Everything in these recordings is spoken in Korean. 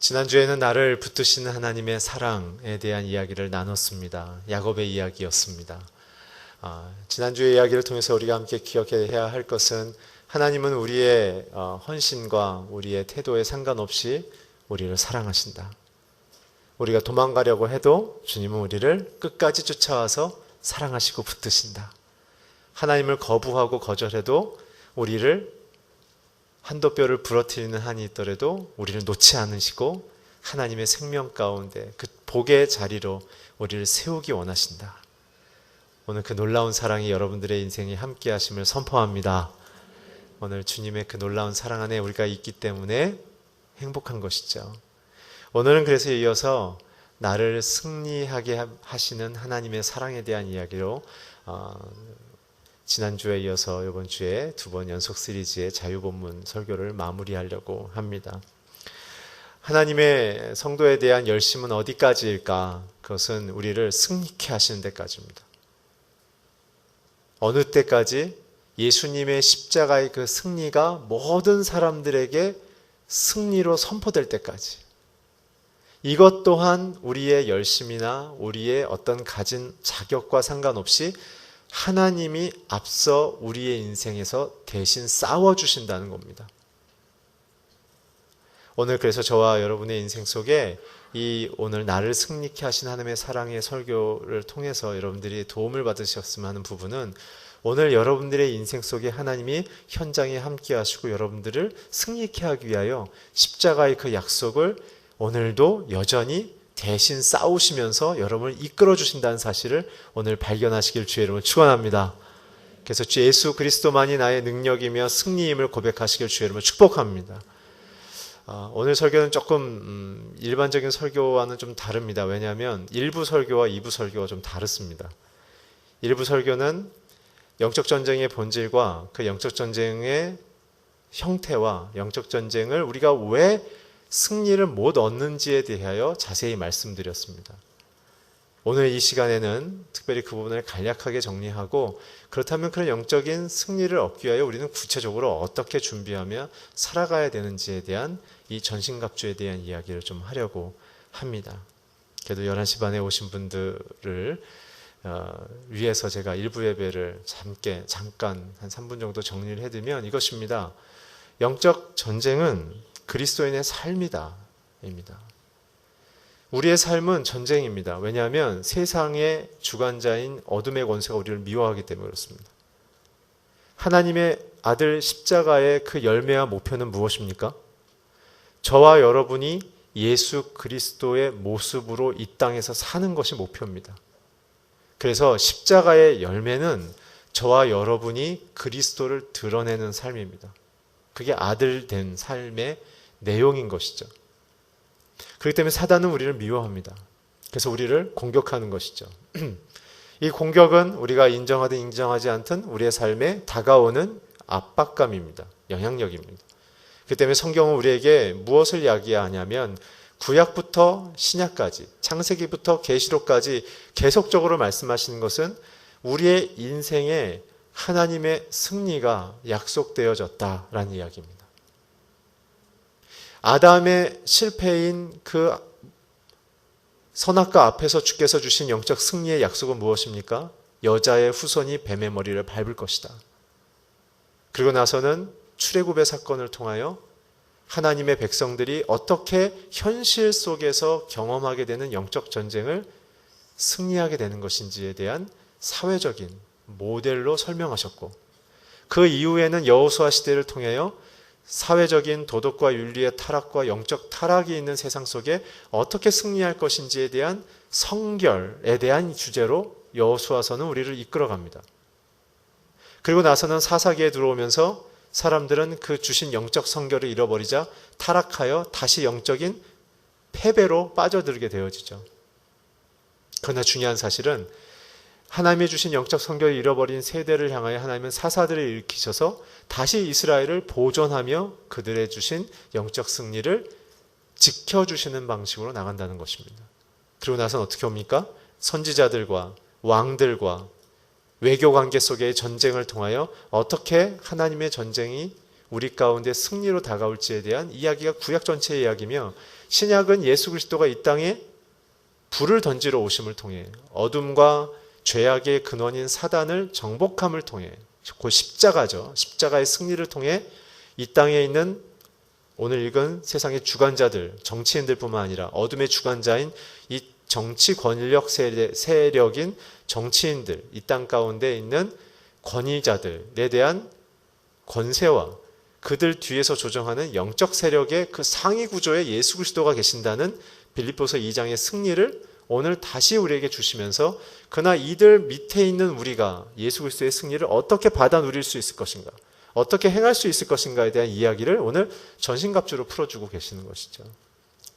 지난주에는 나를 붙드시는 하나님의 사랑에 대한 이야기를 나눴습니다. 야곱의 이야기였습니다. 지난주의 이야기를 통해서 우리가 함께 기억해야 할 것은 하나님은 우리의 헌신과 우리의 태도에 상관없이 우리를 사랑하신다. 우리가 도망가려고 해도 주님은 우리를 끝까지 쫓아와서 사랑하시고 붙드신다. 하나님을 거부하고 거절해도 우리를 한도 뼈를 부러뜨리는 한이 있더라도 우리를 놓지 않으시고 하나님의 생명 가운데 그 복의 자리로 우리를 세우기 원하신다. 오늘 그 놀라운 사랑이 여러분들의 인생에 함께 하심을 선포합니다. 오늘 주님의 그 놀라운 사랑 안에 우리가 있기 때문에 행복한 것이죠. 오늘은 그래서 이어서 나를 승리하게 하시는 하나님의 사랑에 대한 이야기로 지난주에 이어서 이번 주에 두 번 연속 시리즈의 자유본문 설교를 마무리하려고 합니다. 하나님의 성도에 대한 열심은 어디까지일까? 그것은 우리를 승리케 하시는 데까지입니다. 어느 때까지? 예수님의 십자가의 그 승리가 모든 사람들에게 승리로 선포될 때까지. 이것 또한 우리의 열심이나 우리의 어떤 가진 자격과 상관없이 하나님이 앞서 우리의 인생에서 대신 싸워주신다는 겁니다. 오늘 그래서 저와 여러분의 인생 속에 이 오늘 나를 승리케 하신 하나님의 사랑의 설교를 통해서 여러분들이 도움을 받으셨으면 하는 부분은 오늘 여러분들의 인생 속에 하나님이 현장에 함께 하시고 여러분들을 승리케 하기 위하여 십자가의 그 약속을 오늘도 여전히 대신 싸우시면서 여러분을 이끌어 주신다는 사실을 오늘 발견하시길 주의 이름으로 축원합니다. 그래서 주 예수 그리스도만이 나의 능력이며 승리임을 고백하시길 주의 이름으로 축복합니다. 오늘 설교는 조금 일반적인 설교와는 좀 다릅니다. 왜냐하면 1부 설교와 2부 설교가 좀 다릅니다. 1부 설교는 영적 전쟁의 본질과 그 영적 전쟁의 형태와 영적 전쟁을 우리가 왜 승리를 못 얻는지에 대하여 자세히 말씀드렸습니다. 오늘 이 시간에는 특별히 그 부분을 간략하게 정리하고 그렇다면 그런 영적인 승리를 얻기 위하여 우리는 구체적으로 어떻게 준비하며 살아가야 되는지에 대한 이 전신갑주에 대한 이야기를 좀 하려고 합니다. 그래도 11시 반에 오신 분들을 위해서 제가 일부 예배를 잠깐 한 3분 정도 정리를 해두면 이것입니다. 영적 전쟁은 그리스도인의 삶이다. 입니다. 우리의 삶은 전쟁입니다. 왜냐하면 세상의 주관자인 어둠의 권세가 우리를 미워하기 때문에 그렇습니다. 하나님의 아들 십자가의 그 열매와 목표는 무엇입니까? 저와 여러분이 예수 그리스도의 모습으로 이 땅에서 사는 것이 목표입니다. 그래서 십자가의 열매는 저와 여러분이 그리스도를 드러내는 삶입니다. 그게 아들 된 삶의 내용인 것이죠. 그렇기 때문에 사단은 우리를 미워합니다. 그래서 우리를 공격하는 것이죠. 이 공격은 우리가 인정하든 인정하지 않든 우리의 삶에 다가오는 압박감입니다. 영향력입니다. 그렇기 때문에 성경은 우리에게 무엇을 이야기하냐면 구약부터 신약까지 창세기부터 계시록까지 계속적으로 말씀하시는 것은 우리의 인생에 하나님의 승리가 약속되어졌다라는 이야기입니다. 아담의 실패인 그 선악과 앞에서 주께서 주신 영적 승리의 약속은 무엇입니까? 여자의 후손이 뱀의 머리를 밟을 것이다. 그리고 나서는 출애굽의 사건을 통하여 하나님의 백성들이 어떻게 현실 속에서 경험하게 되는 영적 전쟁을 승리하게 되는 것인지에 대한 사회적인 모델로 설명하셨고 그 이후에는 여호수아 시대를 통하여 사회적인 도덕과 윤리의 타락과 영적 타락이 있는 세상 속에 어떻게 승리할 것인지에 대한 성결에 대한 주제로 여호수아서는 우리를 이끌어갑니다. 그리고 나서는 사사기에 들어오면서 사람들은 그 주신 영적 성결을 잃어버리자 타락하여 다시 영적인 패배로 빠져들게 되어지죠. 그러나 중요한 사실은 하나님이 주신 영적 성결을 잃어버린 세대를 향하여 하나님은 사사들을 일으키셔서 다시 이스라엘을 보존하며 그들의 주신 영적 승리를 지켜주시는 방식으로 나간다는 것입니다. 그리고 나서는 어떻게 옵니까? 선지자들과 왕들과 외교 관계 속의 전쟁을 통하여 어떻게 하나님의 전쟁이 우리 가운데 승리로 다가올지에 대한 이야기가 구약 전체의 이야기며, 신약은 예수 그리스도가 이 땅에 불을 던지러 오심을 통해 어둠과 죄악의 근원인 사단을 정복함을 통해, 그 십자가죠. 십자가의 승리를 통해 이 땅에 있는 오늘 읽은 세상의 주관자들, 정치인들뿐만 아니라 어둠의 주관자인 이 정치 권력 세력인 정치인들, 이 땅 가운데 있는 권위자들에 대한 권세와 그들 뒤에서 조정하는 영적 세력의 그 상위 구조에 예수 그리스도가 계신다는 빌립보서 2장의 승리를 오늘 다시 우리에게 주시면서, 그러나 이들 밑에 있는 우리가 예수 그리스도의 승리를 어떻게 받아 누릴 수 있을 것인가, 어떻게 행할 수 있을 것인가에 대한 이야기를 오늘 전신갑주로 풀어주고 계시는 것이죠.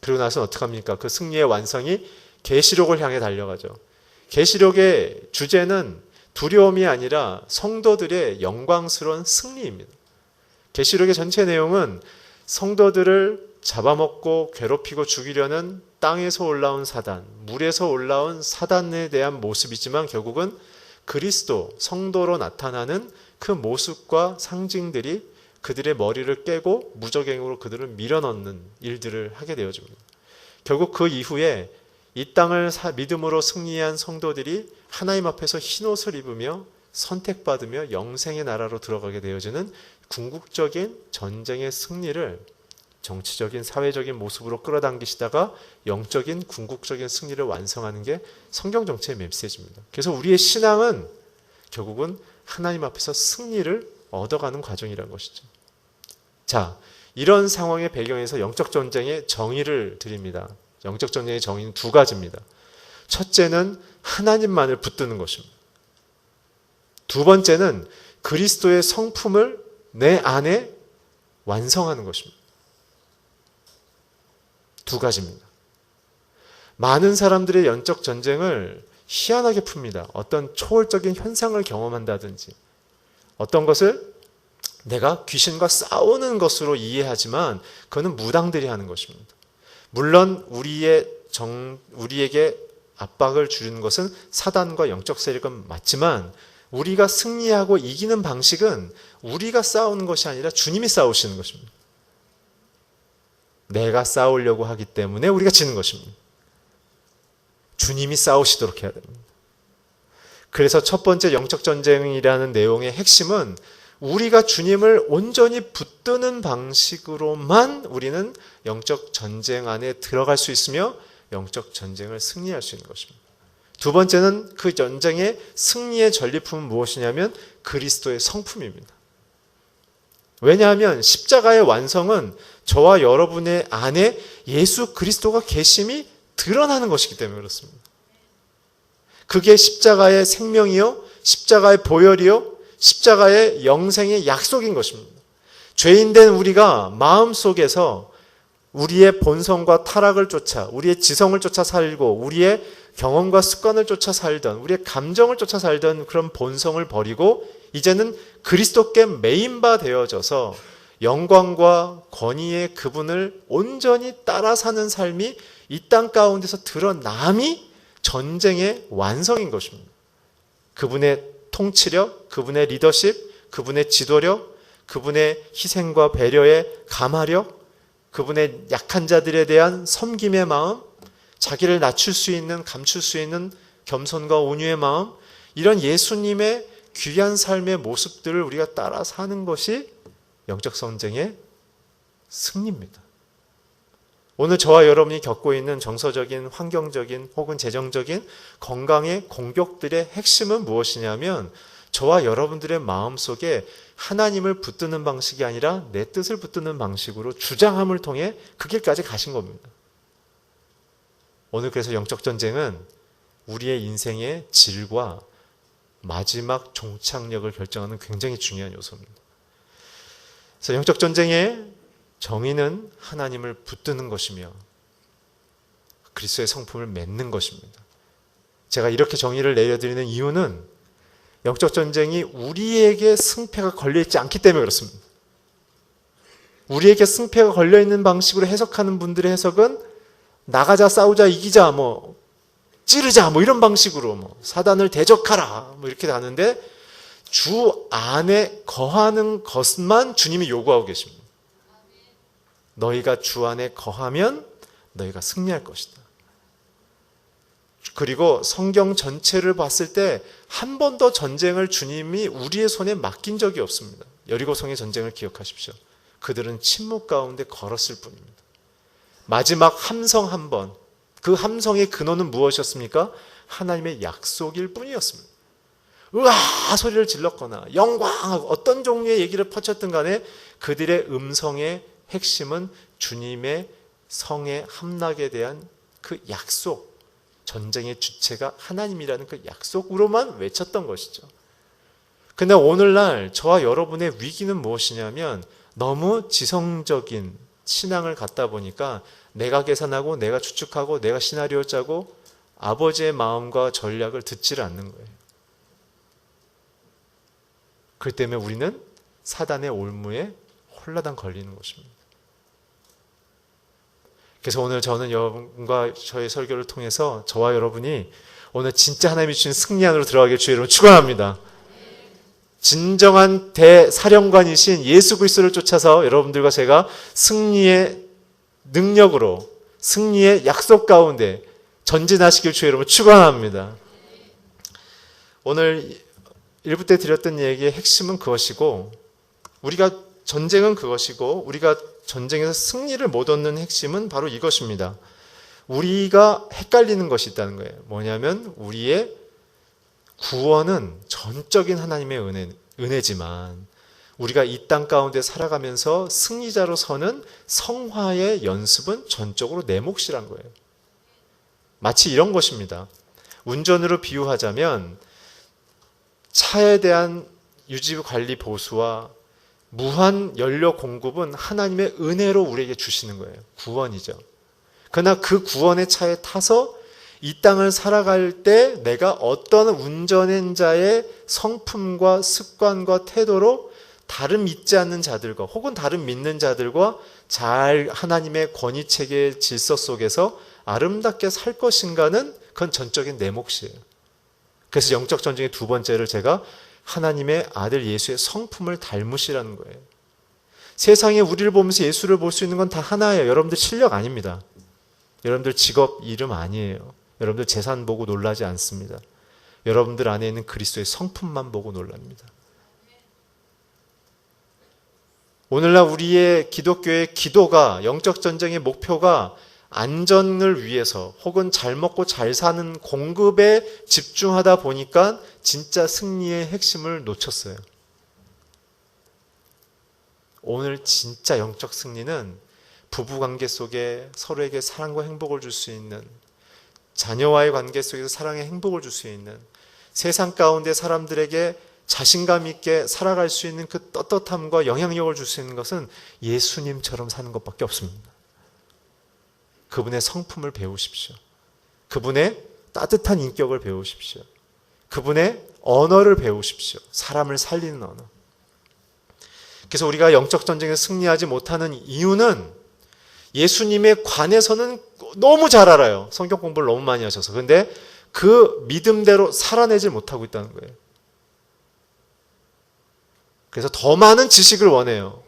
그리고 나서 어떡합니까? 그 승리의 완성이 계시록을 향해 달려가죠. 계시록의 주제는 두려움이 아니라 성도들의 영광스러운 승리입니다. 계시록의 전체 내용은 성도들을 잡아먹고 괴롭히고 죽이려는 땅에서 올라온 사단, 물에서 올라온 사단에 대한 모습이지만, 결국은 그리스도, 성도로 나타나는 그 모습과 상징들이 그들의 머리를 깨고 무적행으로 그들을 밀어넣는 일들을 하게 되어집니다. 결국 그 이후에 이 땅을 믿음으로 승리한 성도들이 하나님 앞에서 흰옷을 입으며 선택받으며 영생의 나라로 들어가게 되어지는 궁극적인 전쟁의 승리를 정치적인 사회적인 모습으로 끌어당기시다가 영적인 궁극적인 승리를 완성하는 게 성경 전체의 메시지입니다. 그래서 우리의 신앙은 결국은 하나님 앞에서 승리를 얻어가는 과정이라는 것이죠. 자, 이런 상황의 배경에서 영적 전쟁의 정의를 드립니다. 영적 전쟁의 정의는 두 가지입니다. 첫째는 하나님만을 붙드는 것입니다. 두 번째는 그리스도의 성품을 내 안에 완성하는 것입니다. 두 가지입니다. 많은 사람들의 영적 전쟁을 희한하게 풉니다. 어떤 초월적인 현상을 경험한다든지, 어떤 것을 내가 귀신과 싸우는 것으로 이해하지만 그거는 무당들이 하는 것입니다. 물론 우리에게 압박을 주는 것은 사단과 영적 세력은 맞지만, 우리가 승리하고 이기는 방식은 우리가 싸우는 것이 아니라 주님이 싸우시는 것입니다. 내가 싸우려고 하기 때문에 우리가 지는 것입니다. 주님이 싸우시도록 해야 됩니다. 그래서 첫 번째 영적 전쟁이라는 내용의 핵심은 우리가 주님을 온전히 붙드는 방식으로만 우리는 영적 전쟁 안에 들어갈 수 있으며 영적 전쟁을 승리할 수 있는 것입니다. 두 번째는 그 전쟁의 승리의 전리품은 무엇이냐면 그리스도의 성품입니다. 왜냐하면 십자가의 완성은 저와 여러분의 안에 예수 그리스도가 계심이 드러나는 것이기 때문에 그렇습니다. 그게 십자가의 생명이요, 십자가의 보혈이요, 십자가의 영생의 약속인 것입니다. 죄인된 우리가 마음속에서 우리의 본성과 타락을 쫓아, 우리의 지성을 쫓아 살고, 우리의 경험과 습관을 쫓아 살던, 우리의 감정을 쫓아 살던 그런 본성을 버리고 이제는 그리스도께 메인바 되어져서 영광과 권위의 그분을 온전히 따라 사는 삶이 이 땅 가운데서 드러남이 전쟁의 완성인 것입니다. 그분의 통치력, 그분의 리더십, 그분의 지도력, 그분의 희생과 배려의 감화력, 그분의 약한 자들에 대한 섬김의 마음, 자기를 낮출 수 있는, 감출 수 있는 겸손과 온유의 마음, 이런 예수님의 귀한 삶의 모습들을 우리가 따라 사는 것이 영적 전쟁의 승리입니다. 오늘 저와 여러분이 겪고 있는 정서적인, 환경적인 혹은 재정적인 건강의 공격들의 핵심은 무엇이냐면 저와 여러분들의 마음속에 하나님을 붙드는 방식이 아니라 내 뜻을 붙드는 방식으로 주장함을 통해 그 길까지 가신 겁니다. 오늘 그래서 영적 전쟁은 우리의 인생의 질과 마지막 종착역을 결정하는 굉장히 중요한 요소입니다. 그래서 영적 전쟁의 정의는 하나님을 붙드는 것이며 그리스도의 성품을 맺는 것입니다. 제가 이렇게 정의를 내려드리는 이유는 영적 전쟁이 우리에게 승패가 걸려있지 않기 때문에 그렇습니다. 우리에게 승패가 걸려있는 방식으로 해석하는 분들의 해석은 나가자, 싸우자, 이기자, 찌르자, 이런 방식으로 사단을 대적하라, 이렇게 하는데 주 안에 거하는 것만 주님이 요구하고 계십니다. 너희가 주 안에 거하면 너희가 승리할 것이다. 그리고 성경 전체를 봤을 때 한 번도 전쟁을 주님이 우리의 손에 맡긴 적이 없습니다. 여리고성의 전쟁을 기억하십시오. 그들은 침묵 가운데 걸었을 뿐입니다. 마지막 함성 한 번, 그 함성의 근원은 무엇이었습니까? 하나님의 약속일 뿐이었습니다. 으아 소리를 질렀거나 영광하고 어떤 종류의 얘기를 퍼쳤든 간에 그들의 음성의 핵심은 주님의 성의 함락에 대한 그 약속, 전쟁의 주체가 하나님이라는 그 약속으로만 외쳤던 것이죠. 근데 오늘날 저와 여러분의 위기는 무엇이냐면 너무 지성적인 신앙을 갖다 보니까 내가 계산하고 내가 추측하고 내가 시나리오 짜고 아버지의 마음과 전략을 듣지를 않는 거예요. 그 때문에 우리는 사단의 올무에 홀라당 걸리는 것입니다. 그래서 오늘 저는 여러분과 저의 설교를 통해서 저와 여러분이 오늘 진짜 하나님이 주신 승리 안으로 들어가길 주의 이름으로 축원합니다. 진정한 대사령관이신 예수 그리스도를 쫓아서 여러분들과 제가 승리의 능력으로 승리의 약속 가운데 전진하시길 주의 이름으로 축원합니다. 오늘 1부 때 드렸던 얘기의 핵심은 그것이고 우리가 전쟁은 그것이고 우리가 전쟁에서 승리를 못 얻는 핵심은 바로 이것입니다. 우리가 헷갈리는 것이 있다는 거예요. 뭐냐면 우리의 구원은 전적인 하나님의 은혜지만 우리가 이 땅 가운데 살아가면서 승리자로 서는 성화의 연습은 전적으로 내 몫이란 거예요. 마치 이런 것입니다. 운전으로 비유하자면 차에 대한 유지 관리 보수와 무한 연료 공급은 하나님의 은혜로 우리에게 주시는 거예요. 구원이죠. 그러나 그 구원의 차에 타서 이 땅을 살아갈 때 내가 어떤 운전자의 성품과 습관과 태도로 다른 믿지 않는 자들과 혹은 다른 믿는 자들과 잘 하나님의 권위체계의 질서 속에서 아름답게 살 것인가는 그건 전적인 내 몫이에요. 그래서 영적 전쟁의 두 번째를 제가 하나님의 아들 예수의 성품을 닮으시라는 거예요. 세상에 우리를 보면서 예수를 볼 수 있는 건 다 하나예요. 여러분들 실력 아닙니다. 여러분들 직업 이름 아니에요. 여러분들 재산 보고 놀라지 않습니다. 여러분들 안에 있는 그리스도의 성품만 보고 놀랍니다. 오늘날 우리의 기독교의 기도가 영적 전쟁의 목표가 안전을 위해서 혹은 잘 먹고 잘 사는 공급에 집중하다 보니까 진짜 승리의 핵심을 놓쳤어요. 오늘 진짜 영적 승리는 부부관계 속에 서로에게 사랑과 행복을 줄 수 있는, 자녀와의 관계 속에서 사랑의 행복을 줄 수 있는, 세상 가운데 사람들에게 자신감 있게 살아갈 수 있는 그 떳떳함과 영향력을 줄 수 있는 것은 예수님처럼 사는 것밖에 없습니다. 그분의 성품을 배우십시오. 그분의 따뜻한 인격을 배우십시오. 그분의 언어를 배우십시오. 사람을 살리는 언어. 그래서 우리가 영적 전쟁에 승리하지 못하는 이유는 예수님에 관해서는 너무 잘 알아요. 성경 공부를 너무 많이 하셔서. 그런데 그 믿음대로 살아내지 못하고 있다는 거예요. 그래서 더 많은 지식을 원해요.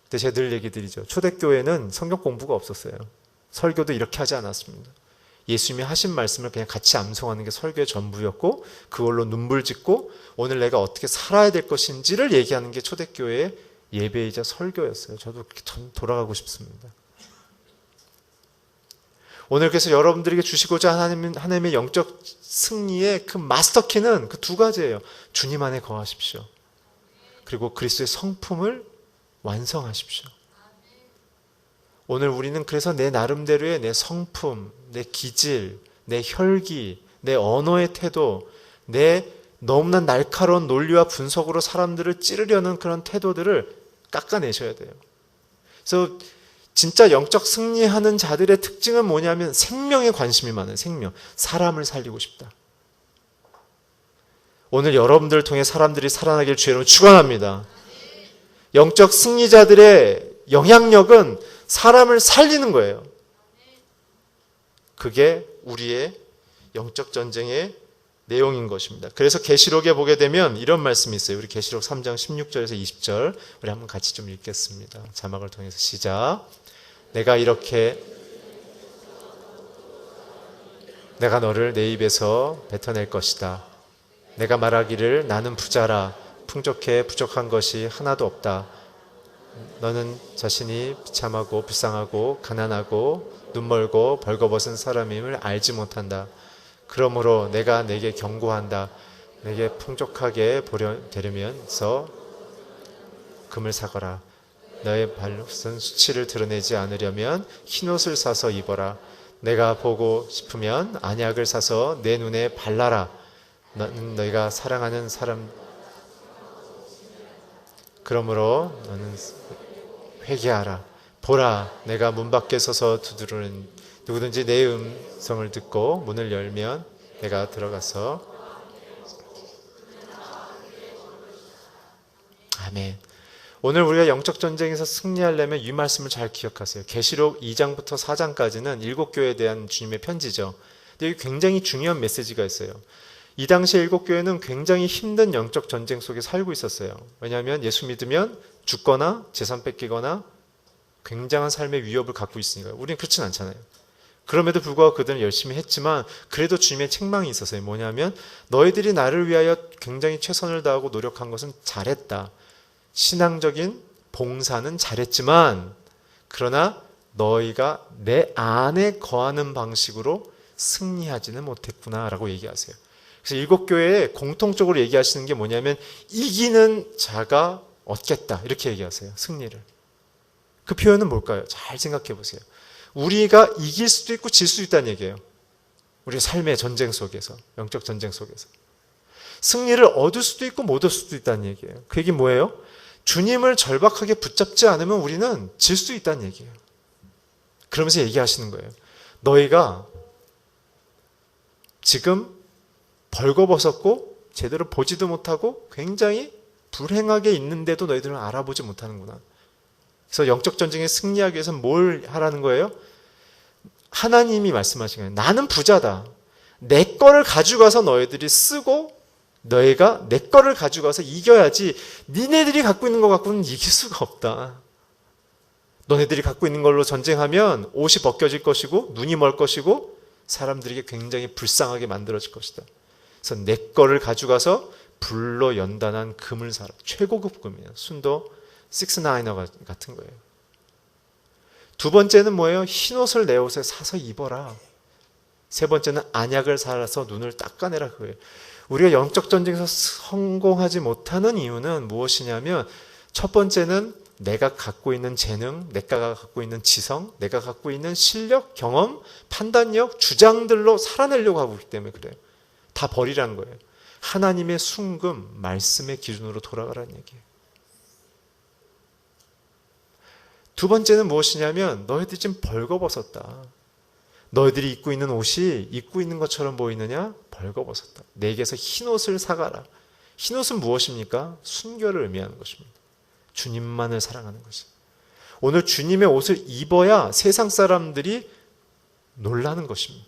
근데 제가 늘 얘기 드리죠. 초대교회는 성경 공부가 없었어요. 설교도 이렇게 하지 않았습니다. 예수님이 하신 말씀을 그냥 같이 암송하는 게 설교의 전부였고 그걸로 눈물 짓고 오늘 내가 어떻게 살아야 될 것인지를 얘기하는 게 초대교회의 예배이자 설교였어요. 저도 참 돌아가고 싶습니다. 오늘 그래서 여러분들에게 주시고자 하는 하나님의 영적 승리의 그 마스터키는 그 두 가지예요. 주님 안에 거하십시오. 그리고 그리스도의 성품을 완성하십시오. 오늘 우리는 그래서 내 나름대로의 내 성품, 내 기질, 내 혈기, 내 언어의 태도, 내 너무나 날카로운 논리와 분석으로 사람들을 찌르려는 그런 태도들을 깎아내셔야 돼요. 그래서 진짜 영적 승리하는 자들의 특징은 뭐냐면 생명에 관심이 많아요. 생명. 사람을 살리고 싶다. 오늘 여러분들을 통해 사람들이 살아나길 주의로 축원합니다. 영적 승리자들의 영향력은 사람을 살리는 거예요. 그게 우리의 영적 전쟁의 내용인 것입니다. 그래서 계시록에 보게 되면 이런 말씀이 있어요. 우리 계시록 3장 16절에서 20절 우리 한번 같이 좀 읽겠습니다. 자막을 통해서 시작. 내가 너를 내 입에서 뱉어낼 것이다. 내가 말하기를 나는 부자라 풍족해 부족한 것이 하나도 없다. 너는 자신이 비참하고 불쌍하고 가난하고 눈멀고 벌거벗은 사람임을 알지 못한다. 그러므로 내가 내게 경고한다. 내게 풍족하게 되려면서 금을 사거라. 너의 발옷은 수치를 드러내지 않으려면 흰옷을 사서 입어라. 내가 보고 싶으면 안약을 사서 내 눈에 발라라. 너희가 사랑하는 사람 그러므로 너는 회개하라. 보라, 내가 문 밖에 서서 두드리는 누구든지 내 음성을 듣고 문을 열면 내가 들어가서 아멘. 오늘 우리가 영적 전쟁에서 승리하려면 이 말씀을 잘 기억하세요. 계시록 2장부터 4장까지는 7교회에 대한 주님의 편지죠. 근데 여기 굉장히 중요한 메시지가 있어요. 이 당시에 7교회는 굉장히 힘든 영적 전쟁 속에 살고 있었어요. 왜냐하면 예수 믿으면 죽거나 재산 뺏기거나 굉장한 삶의 위협을 갖고 있으니까요. 우리는 그렇진 않잖아요. 그럼에도 불구하고 그들은 열심히 했지만 그래도 주님의 책망이 있었어요. 뭐냐면 너희들이 나를 위하여 굉장히 최선을 다하고 노력한 것은 잘했다. 신앙적인 봉사는 잘했지만 그러나 너희가 내 안에 거하는 방식으로 승리하지는 못했구나라고 얘기하세요. 그래서 7교회에 공통적으로 얘기하시는 게 뭐냐면 이기는 자가 얻겠다 이렇게 얘기하세요. 승리를. 그 표현은 뭘까요? 잘 생각해 보세요. 우리가 이길 수도 있고 질 수도 있다는 얘기예요. 우리의 삶의 전쟁 속에서, 영적 전쟁 속에서. 승리를 얻을 수도 있고 못 얻을 수도 있다는 얘기예요. 그 얘기 뭐예요? 주님을 절박하게 붙잡지 않으면 우리는 질 수 있다는 얘기예요. 그러면서 얘기하시는 거예요. 너희가 지금 벌거벗었고 제대로 보지도 못하고 굉장히 불행하게 있는데도 너희들은 알아보지 못하는구나. 그래서 영적 전쟁에 승리하기 위해서는 뭘 하라는 거예요? 하나님이 말씀하신 거예요. 나는 부자다. 내 거를 가져가서 너희들이 쓰고 너희가 내 거를 가져가서 이겨야지 니네들이 갖고 있는 거 갖고는 이길 수가 없다. 너네들이 갖고 있는 걸로 전쟁하면 옷이 벗겨질 것이고 눈이 멀 것이고 사람들에게 굉장히 불쌍하게 만들어질 것이다. 그래서 내 거를 가져가서 불로 연단한 금을 사라. 최고급 금이에요. 순도 6나이너 같은 거예요. 두 번째는 뭐예요? 흰옷을 내 옷에 사서 입어라. 세 번째는 안약을 사서 눈을 닦아내라 그거예요. 우리가 영적 전쟁에서 성공하지 못하는 이유는 무엇이냐면 첫 번째는 내가 갖고 있는 재능, 내가 갖고 있는 지성, 내가 갖고 있는 실력, 경험, 판단력, 주장들로 살아내려고 하고 있기 때문에 그래요. 다 버리라는 거예요. 하나님의 순금, 말씀의 기준으로 돌아가라는 얘기예요. 두 번째는 무엇이냐면 너희들이 지금 벌거벗었다. 너희들이 입고 있는 옷이 입고 있는 것처럼 보이느냐? 벌거벗었다. 내게서 흰옷을 사가라. 흰옷은 무엇입니까? 순결을 의미하는 것입니다. 주님만을 사랑하는 것이. 오늘 주님의 옷을 입어야 세상 사람들이 놀라는 것입니다.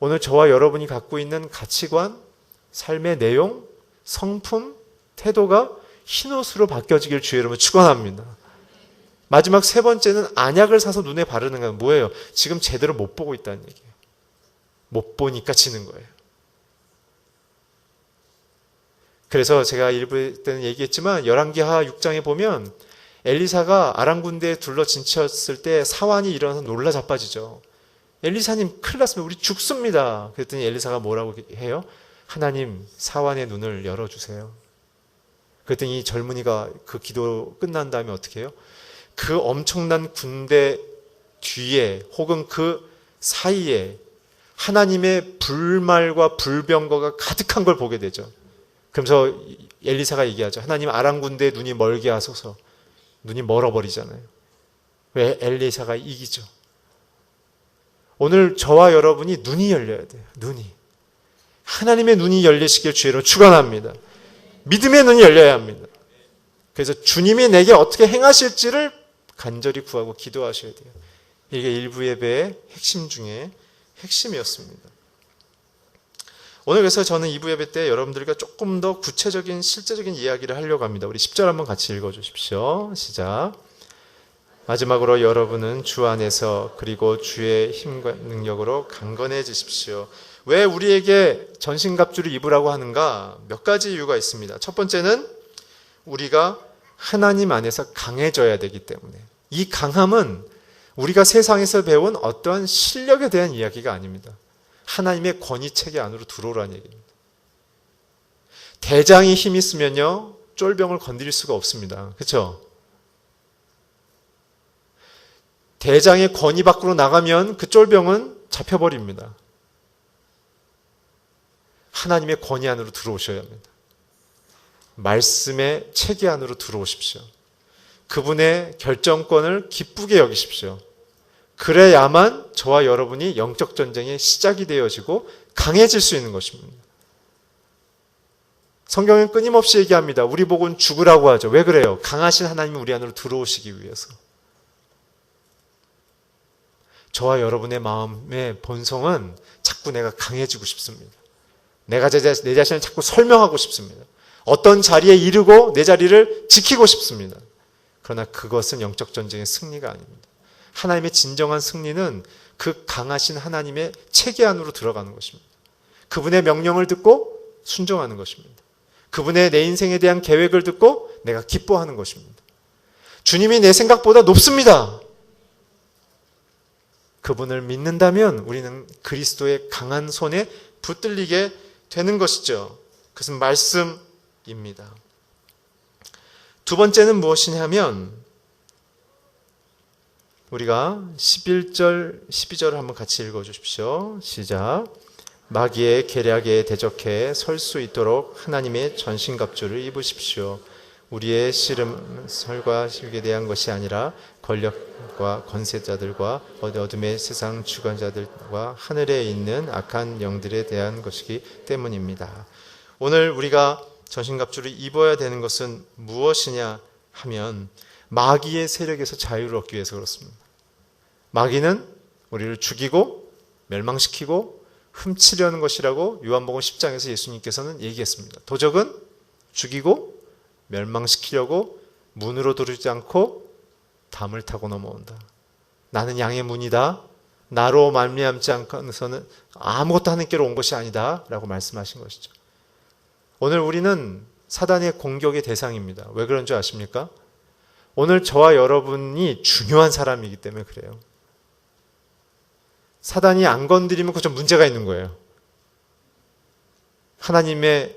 오늘 저와 여러분이 갖고 있는 가치관, 삶의 내용, 성품, 태도가 흰옷으로 바뀌어지길 주의 이름으로 축원합니다. 마지막 세 번째는 안약을 사서 눈에 바르는 건 뭐예요? 지금 제대로 못 보고 있다는 얘기예요. 못 보니까 지는 거예요. 그래서 제가 일부 때는 얘기했지만 열왕기하 6장에 보면 엘리사가 아람 군대에 둘러 진쳤을 때 사환이 일어나서 놀라 자빠지죠. 엘리사님 큰일 났습니다. 우리 죽습니다. 그랬더니 엘리사가 뭐라고 해요? 하나님 사환의 눈을 열어주세요. 그랬더니 이 젊은이가 그 기도 끝난 다음에 어떻게 해요? 그 엄청난 군대 뒤에 혹은 그 사이에 하나님의 불말과 불병거가 가득한 걸 보게 되죠. 그러면서 엘리사가 얘기하죠. 하나님 아람 군대의 눈이 멀게 하소서. 눈이 멀어버리잖아요. 왜? 엘리사가 이기죠. 오늘 저와 여러분이 눈이 열려야 돼요. 눈이. 하나님의 눈이 열리시길 주의로 축원합니다. 믿음의 눈이 열려야 합니다. 그래서 주님이 내게 어떻게 행하실지를 간절히 구하고 기도하셔야 돼요. 이게 일부 예배의 핵심 중에 핵심이었습니다. 오늘 그래서 저는 2부 예배 때 여러분들과 조금 더 구체적인 실제적인 이야기를 하려고 합니다. 우리 10절 한번 같이 읽어주십시오. 시작. 마지막으로 여러분은 주 안에서 그리고 주의 힘과 능력으로 강건해지십시오. 왜 우리에게 전신갑주를 입으라고 하는가? 몇 가지 이유가 있습니다. 첫 번째는 우리가 하나님 안에서 강해져야 되기 때문에, 이 강함은 우리가 세상에서 배운 어떠한 실력에 대한 이야기가 아닙니다. 하나님의 권위 체계 안으로 들어오라는 얘기입니다. 대장이 힘 있으면요, 쫄병을 건드릴 수가 없습니다. 그렇죠? 대장의 권위 밖으로 나가면 그 쫄병은 잡혀버립니다. 하나님의 권위 안으로 들어오셔야 합니다. 말씀의 체계 안으로 들어오십시오. 그분의 결정권을 기쁘게 여기십시오. 그래야만 저와 여러분이 영적 전쟁의 시작이 되어지고 강해질 수 있는 것입니다. 성경은 끊임없이 얘기합니다. 우리 복은 죽으라고 하죠. 왜 그래요? 강하신 하나님이 우리 안으로 들어오시기 위해서. 저와 여러분의 마음의 본성은 자꾸 내가 강해지고 싶습니다. 내가 내 자신을 자꾸 설명하고 싶습니다. 어떤 자리에 이르고 내 자리를 지키고 싶습니다. 그러나 그것은 영적 전쟁의 승리가 아닙니다. 하나님의 진정한 승리는 그 강하신 하나님의 체계 안으로 들어가는 것입니다. 그분의 명령을 듣고 순종하는 것입니다. 그분의 내 인생에 대한 계획을 듣고 내가 기뻐하는 것입니다. 주님이 내 생각보다 높습니다. 그분을 믿는다면 우리는 그리스도의 강한 손에 붙들리게 되는 것이죠. 그것은 말씀입니다. 두 번째는 무엇이냐면 우리가 11절, 12절을 한번 같이 읽어주십시오. 시작. 마귀의 계략에 대적해 설 수 있도록 하나님의 전신갑주를 입으십시오. 우리의 씨름은 설과 실에 대한 것이 아니라 권력과 권세자들과 어둠의 세상 주관자들과 하늘에 있는 악한 영들에 대한 것이기 때문입니다. 오늘 우리가 전신갑주를 입어야 되는 것은 무엇이냐 하면 마귀의 세력에서 자유를 얻기 위해서 그렇습니다. 마귀는 우리를 죽이고 멸망시키고 훔치려는 것이라고 요한복음 10장에서 예수님께서는 얘기했습니다. 도적은 죽이고 멸망시키려고 문으로 들어오지 않고 담을 타고 넘어온다. 나는 양의 문이다. 나로 말미암지 않고서는 아무것도 하나님께로 온 것이 아니다 라고 말씀하신 것이죠. 오늘 우리는 사단의 공격의 대상입니다. 왜 그런 줄 아십니까? 오늘 저와 여러분이 중요한 사람이기 때문에 그래요. 사단이 안 건드리면 그건 좀 문제가 있는 거예요. 하나님의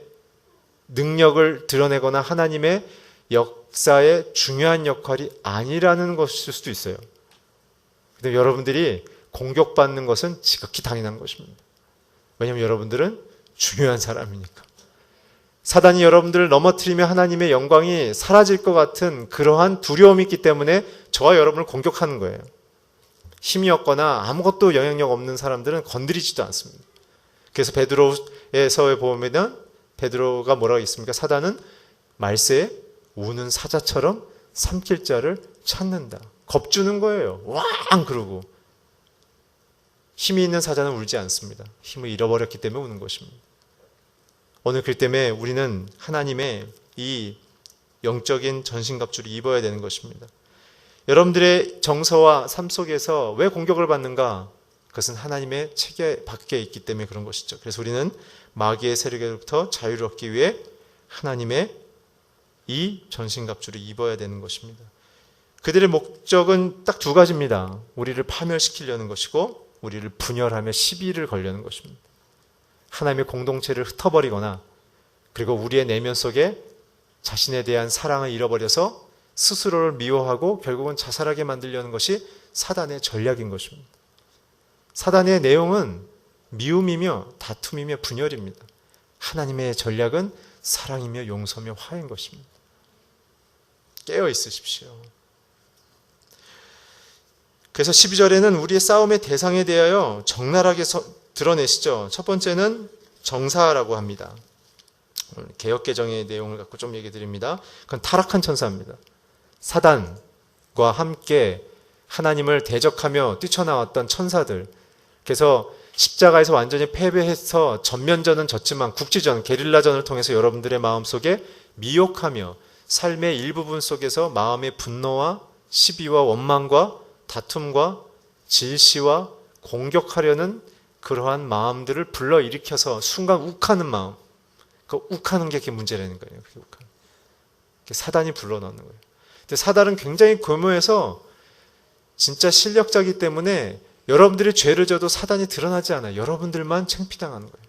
능력을 드러내거나 하나님의 역사의 중요한 역할이 아니라는 것일 수도 있어요. 근데 여러분들이 공격받는 것은 지극히 당연한 것입니다. 왜냐하면 여러분들은 중요한 사람이니까. 사단이 여러분들을 넘어뜨리며 하나님의 영광이 사라질 것 같은 그러한 두려움이 있기 때문에 저와 여러분을 공격하는 거예요. 힘이 없거나 아무것도 영향력 없는 사람들은 건드리지도 않습니다. 그래서 베드로에서 보면 베드로가 뭐라고 했습니까? 사단은 말세에 우는 사자처럼 삼킬 자를 찾는다. 겁주는 거예요. 왕 그러고. 힘이 있는 사자는 울지 않습니다. 힘을 잃어버렸기 때문에 우는 것입니다. 오늘 그렇기 때문에 우리는 하나님의 이 영적인 전신갑주를 입어야 되는 것입니다. 여러분들의 정서와 삶 속에서 왜 공격을 받는가? 그것은 하나님의 체계 밖에 있기 때문에 그런 것이죠. 그래서 우리는 마귀의 세력으로부터 자유를 얻기 위해 하나님의 이 전신갑주를 입어야 되는 것입니다. 그들의 목적은 딱 두 가지입니다. 우리를 파멸시키려는 것이고 우리를 분열하며 시비를 걸려는 것입니다. 하나님의 공동체를 흩어버리거나 그리고 우리의 내면 속에 자신에 대한 사랑을 잃어버려서 스스로를 미워하고 결국은 자살하게 만들려는 것이 사단의 전략인 것입니다. 사단의 내용은 미움이며 다툼이며 분열입니다. 하나님의 전략은 사랑이며 용서며 화해인 것입니다. 깨어 있으십시오. 그래서 12절에는 우리의 싸움의 대상에 대하여 적나라하게 드러내시죠. 첫 번째는 정사라고 합니다. 개역개정의 내용을 갖고 좀 얘기 드립니다. 그건 타락한 천사입니다. 사단과 함께 하나님을 대적하며 뛰쳐나왔던 천사들. 그래서 십자가에서 완전히 패배해서 전면전은 졌지만 국지전, 게릴라전을 통해서 여러분들의 마음속에 미혹하며 삶의 일부분 속에서 마음의 분노와 시비와 원망과 다툼과 질시와 공격하려는 그러한 마음들을 불러일으켜서 순간 욱하는 마음, 그 욱하는 게 그게 문제라는 거예요. 그게 욱하는. 그게 사단이 불러넣는 거예요. 근데 사단은 굉장히 교묘해서 진짜 실력자이기 때문에 여러분들이 죄를 져도 사단이 드러나지 않아요. 여러분들만 창피당하는 거예요.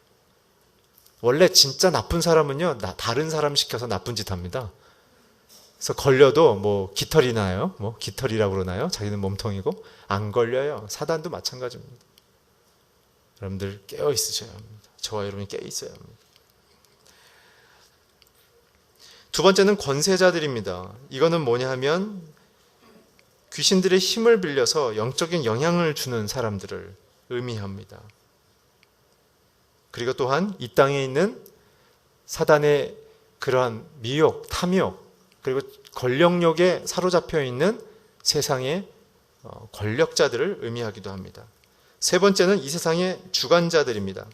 원래 진짜 나쁜 사람은요, 다른 사람 시켜서 나쁜 짓 합니다. 그래서 걸려도 뭐 깃털이 나요. 뭐 깃털이라고 그러나요? 자기는 몸통이고 안 걸려요. 사단도 마찬가지입니다. 여러분들 깨어 있으셔야 합니다. 저와 여러분이 깨어 있어야 합니다. 두 번째는 권세자들입니다. 이거는 뭐냐 하면 귀신들의 힘을 빌려서 영적인 영향을 주는 사람들을 의미합니다. 그리고 또한 이 땅에 있는 사단의 그러한 미혹, 탐욕, 그리고 권력욕에 사로잡혀 있는 세상의 권력자들을 의미하기도 합니다. 세 번째는 이 세상의 주관자들입니다.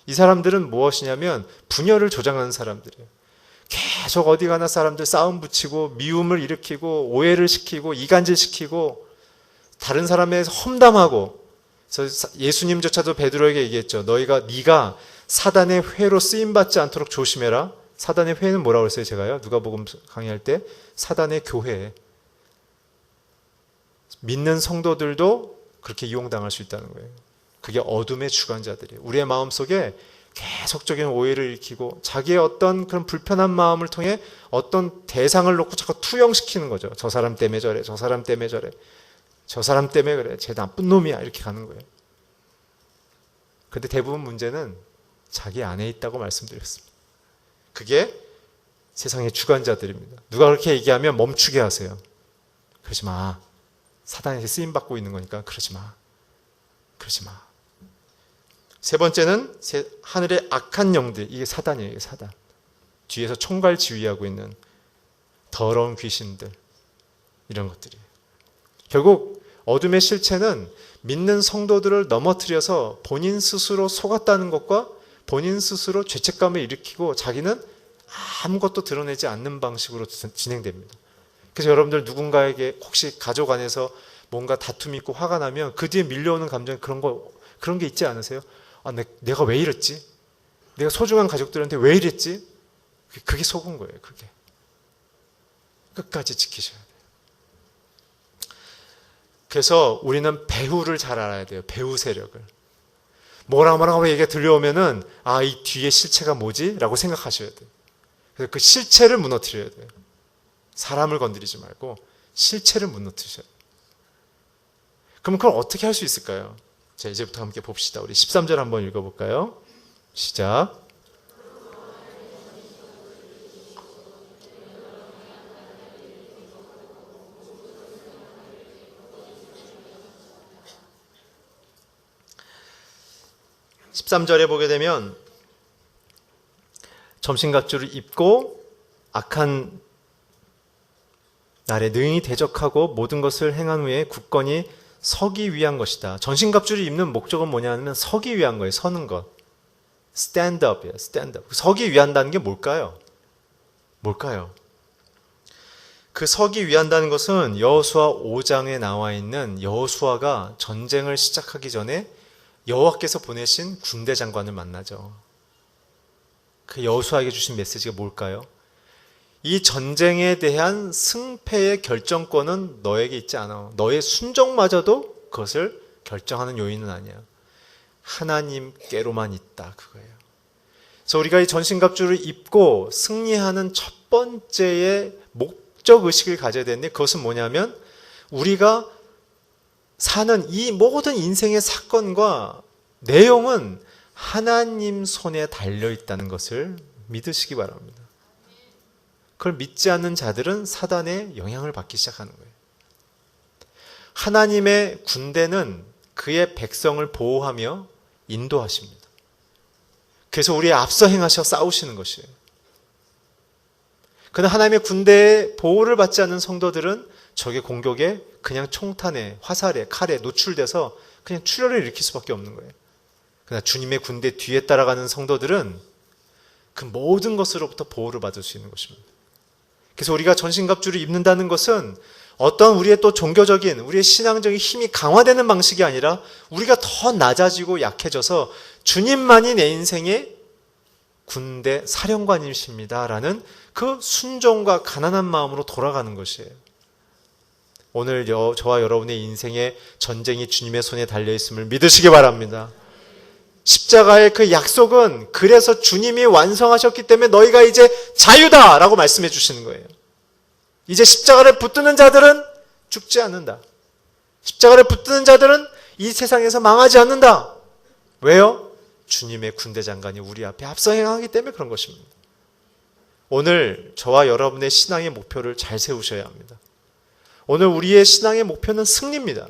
이 사람들은 무엇이냐면 분열을 조장하는 사람들이에요. 계속 어디 가나 사람들 싸움 붙이고 미움을 일으키고 오해를 시키고 이간질시키고 다른 사람에 험담하고. 그래서 예수님조차도 베드로에게 얘기했죠. 네가 사단의 회로 쓰임받지 않도록 조심해라. 사단의 회는 뭐라고 했어요? 제가요. 누가복음 강의할 때 사단의 교회. 믿는 성도들도 그렇게 이용당할 수 있다는 거예요. 그게 어둠의 주관자들이에요. 우리의 마음속에 계속적인 오해를 일으키고 자기의 어떤 그런 불편한 마음을 통해 어떤 대상을 놓고 자꾸 투영시키는 거죠. 저 사람 때문에 저래, 저 사람 때문에 저래, 저 사람 때문에 그래, 쟤 나쁜 놈이야, 이렇게 가는 거예요. 근데 대부분 문제는 자기 안에 있다고 말씀드렸습니다. 그게 세상의 주관자들입니다. 누가 그렇게 얘기하면 멈추게 하세요. 그러지 마. 사단에게 쓰임받고 있는 거니까 그러지 마. 그러지 마. 세 번째는 하늘의 악한 영들. 이게 사단이에요. 이게 사단. 뒤에서 총괄 지휘하고 있는 더러운 귀신들. 이런 것들이에요. 결국 어둠의 실체는 믿는 성도들을 넘어뜨려서 본인 스스로 속았다는 것과 본인 스스로 죄책감을 일으키고 자기는 아무것도 드러내지 않는 방식으로 진행됩니다. 그래서 여러분들 누군가에게 혹시 가족 안에서 뭔가 다툼이 있고 화가 나면 그 뒤에 밀려오는 감정 그런 게 있지 않으세요? 아, 내가 왜 이랬지? 내가 소중한 가족들한테 왜 이랬지? 그게 속은 거예요. 그게. 끝까지 지키셔야 돼요. 그래서 우리는 배후를 잘 알아야 돼요. 배후 세력을. 뭐라고 얘기가 들려오면은 이 뒤에 실체가 뭐지? 라고 생각하셔야 돼요. 그래서 그 실체를 무너뜨려야 돼요. 사람을 건드리지 말고 실체를 무너뜨리셔야 돼요. 그럼 그걸 어떻게 할 수 있을까요? 자, 이제부터 함께 봅시다. 우리 13절 한번 읽어볼까요? 시작. (13절에) 보게 되면 점심갑주를 입고 악한 날에 능히 대적하고 모든 것을 행한 후에 굳건히 서기 위한 것이다. 전신갑주를 입는 목적은 뭐냐면 서기 위한 거예요. 서는 것. stand up이에요. stand up. 서기 위한다는 게 뭘까요? 그 서기 위한다는 것은 여호수아 5장에 나와 있는 여호수아가 전쟁을 시작하기 전에 여호와께서 보내신 군대 장관을 만나죠. 그 여호수아에게 주신 메시지가 뭘까요? 이 전쟁에 대한 승패의 결정권은 너에게 있지 않아. 너의 순종마저도 그것을 결정하는 요인은 아니야. 하나님께로만 있다. 그거예요. 그래서 우리가 이 전신갑주를 입고 승리하는 첫 번째의 목적의식을 가져야 되는데 그것은 뭐냐면 우리가 사는 이 모든 인생의 사건과 내용은 하나님 손에 달려있다는 것을 믿으시기 바랍니다. 그걸 믿지 않는 자들은 사단의 영향을 받기 시작하는 거예요. 하나님의 군대는 그의 백성을 보호하며 인도하십니다. 그래서 우리의 앞서 행하셔 싸우시는 것이에요. 그러나 하나님의 군대의 보호를 받지 않는 성도들은 적의 공격에 그냥 총탄에 화살에 칼에 노출돼서 그냥 출혈을 일으킬 수밖에 없는 거예요. 그러나 주님의 군대 뒤에 따라가는 성도들은 그 모든 것으로부터 보호를 받을 수 있는 것입니다. 그래서 우리가 전신갑주를 입는다는 것은 어떤 우리의 또 종교적인, 우리의 신앙적인 힘이 강화되는 방식이 아니라 우리가 더 낮아지고 약해져서 주님만이 내 인생의 군대 사령관이십니다라는 그 순종과 가난한 마음으로 돌아가는 것이에요. 오늘 저와 여러분의 인생의 전쟁이 주님의 손에 달려있음을 믿으시기 바랍니다. 십자가의 그 약속은 그래서 주님이 완성하셨기 때문에 너희가 이제 자유다 라고 말씀해 주시는 거예요. 이제 십자가를 붙드는 자들은 죽지 않는다. 십자가를 붙드는 자들은 이 세상에서 망하지 않는다. 왜요? 주님의 군대 장관이 우리 앞에 앞서 행하기 때문에 그런 것입니다. 오늘 저와 여러분의 신앙의 목표를 잘 세우셔야 합니다. 오늘 우리의 신앙의 목표는 승리입니다.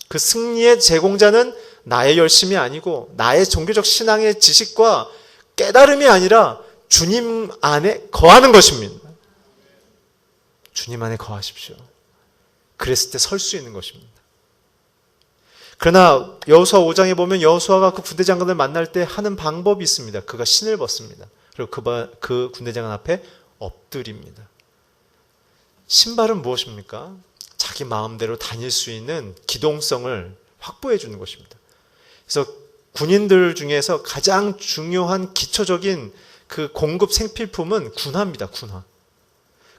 그 승리의 제공자는 나의 열심이 아니고 나의 종교적 신앙의 지식과 깨달음이 아니라 주님 안에 거하는 것입니다. 주님 안에 거하십시오. 그랬을 때 설 수 있는 것입니다. 그러나 여호수아 5장에 보면 여호수아가 그 군대 장관을 만날 때 하는 방법이 있습니다. 그가 신을 벗습니다. 그리고 그 군대 장관 앞에 엎드립니다. 신발은 무엇입니까? 자기 마음대로 다닐 수 있는 기동성을 확보해 주는 것입니다. 그래서 군인들 중에서 가장 중요한 기초적인 그 공급 생필품은 군화입니다. 군화.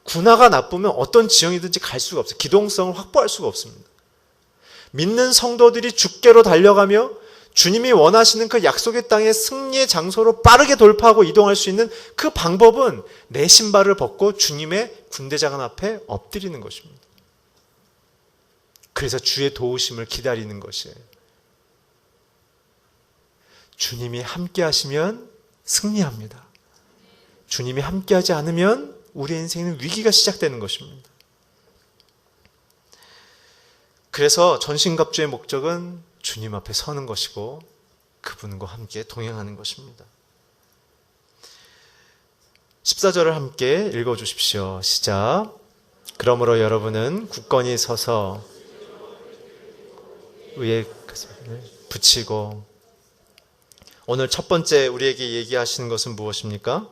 군화가 나쁘면 어떤 지형이든지 갈 수가 없어요. 기동성을 확보할 수가 없습니다. 믿는 성도들이 주께로 달려가며 주님이 원하시는 그 약속의 땅의 승리의 장소로 빠르게 돌파하고 이동할 수 있는 그 방법은 내 신발을 벗고 주님의 군대장관 앞에 엎드리는 것입니다. 그래서 주의 도우심을 기다리는 것이에요. 주님이 함께 하시면 승리합니다. 주님이 함께 하지 않으면 우리의 인생은 위기가 시작되는 것입니다. 그래서 전신갑주의 목적은 주님 앞에 서는 것이고 그분과 함께 동행하는 것입니다. 14절을 함께 읽어주십시오. 시작. 그러므로 여러분은 굳건히 서서 의의 가슴을 붙이고. 오늘 첫 번째 우리에게 얘기하시는 것은 무엇입니까?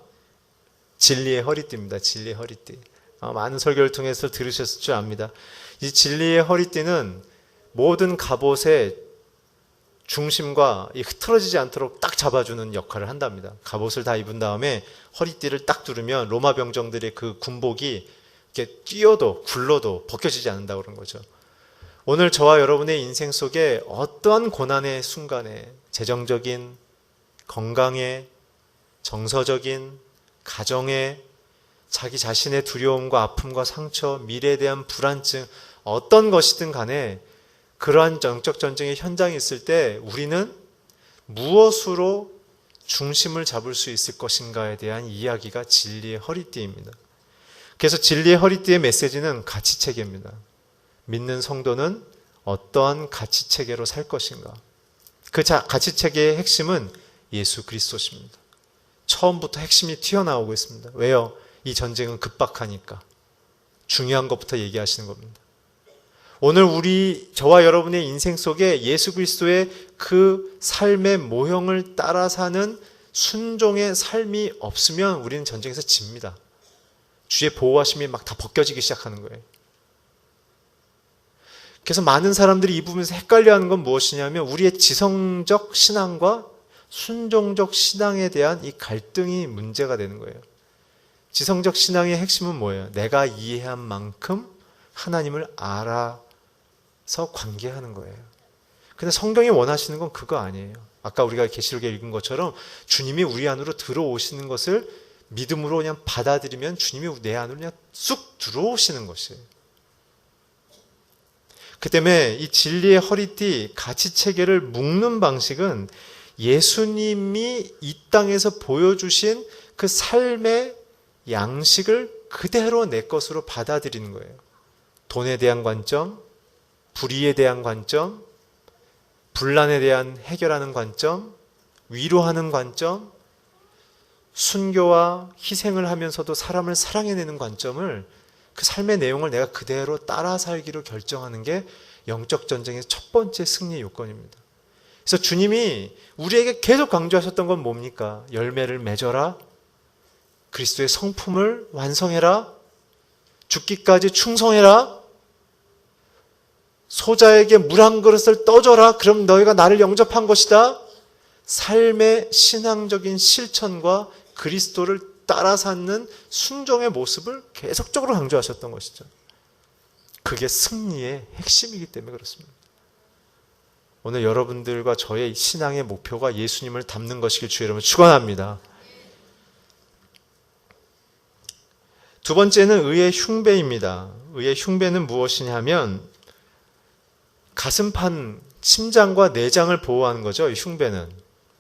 진리의 허리띠입니다. 진리의 허리띠. 많은 설교를 통해서 들으셨을 줄 압니다. 이 진리의 허리띠는 모든 갑옷의 중심과 흐트러지지 않도록 딱 잡아주는 역할을 한답니다. 갑옷을 다 입은 다음에 허리띠를 딱 두르면 로마 병정들의 그 군복이 이렇게 뛰어도 굴러도 벗겨지지 않는다고 그런 거죠. 오늘 저와 여러분의 인생 속에 어떠한 고난의 순간에 재정적인, 건강의, 정서적인, 가정의, 자기 자신의 두려움과 아픔과 상처, 미래에 대한 불안증, 어떤 것이든 간에 그러한 영적 전쟁의 현장에 있을 때 우리는 무엇으로 중심을 잡을 수 있을 것인가에 대한 이야기가 진리의 허리띠입니다. 그래서 진리의 허리띠의 메시지는 가치체계입니다. 믿는 성도는 어떠한 가치체계로 살 것인가? 그 가치체계의 핵심은 예수 그리스도십니다. 처음부터 핵심이 튀어나오고 있습니다. 왜요? 이 전쟁은 급박하니까. 중요한 것부터 얘기하시는 겁니다. 오늘 저와 여러분의 인생 속에 예수 그리스도의 그 삶의 모형을 따라 사는 순종의 삶이 없으면 우리는 전쟁에서 집니다. 주의 보호하심이 막 다 벗겨지기 시작하는 거예요. 그래서 많은 사람들이 이 부분에서 헷갈려하는 건 무엇이냐면 우리의 지성적 신앙과 순종적 신앙에 대한 이 갈등이 문제가 되는 거예요. 지성적 신앙의 핵심은 뭐예요? 내가 이해한 만큼 하나님을 알아서 관계하는 거예요. 근데 성경이 원하시는 건 그거 아니에요. 아까 우리가 계시록에 읽은 것처럼 주님이 우리 안으로 들어오시는 것을 믿음으로 그냥 받아들이면 주님이 내 안으로 그냥 쑥 들어오시는 것이에요. 그 때문에 이 진리의 허리띠, 가치체계를 묶는 방식은 예수님이 이 땅에서 보여주신 그 삶의 양식을 그대로 내 것으로 받아들이는 거예요. 돈에 대한 관점, 불의에 대한 관점, 분란에 대한 해결하는 관점, 위로하는 관점, 순교와 희생을 하면서도 사람을 사랑해내는 관점을 그 삶의 내용을 내가 그대로 따라 살기로 결정하는 게 영적 전쟁의 첫 번째 승리의 요건입니다. 그래서 주님이 우리에게 계속 강조하셨던 건 뭡니까? 열매를 맺어라. 그리스도의 성품을 완성해라. 죽기까지 충성해라. 소자에게 물 한 그릇을 떠줘라. 그럼 너희가 나를 영접한 것이다. 삶의 신앙적인 실천과 그리스도를 따라 사는 순종의 모습을 계속적으로 강조하셨던 것이죠. 그게 승리의 핵심이기 때문에 그렇습니다. 오늘 여러분들과 저의 신앙의 목표가 예수님을 닮는 것이길 주의 이름으로 축원합니다. 두 번째는 의의 흉배입니다. 의의 흉배는 무엇이냐 하면 가슴판, 심장과 내장을 보호하는 거죠. 이 흉배는.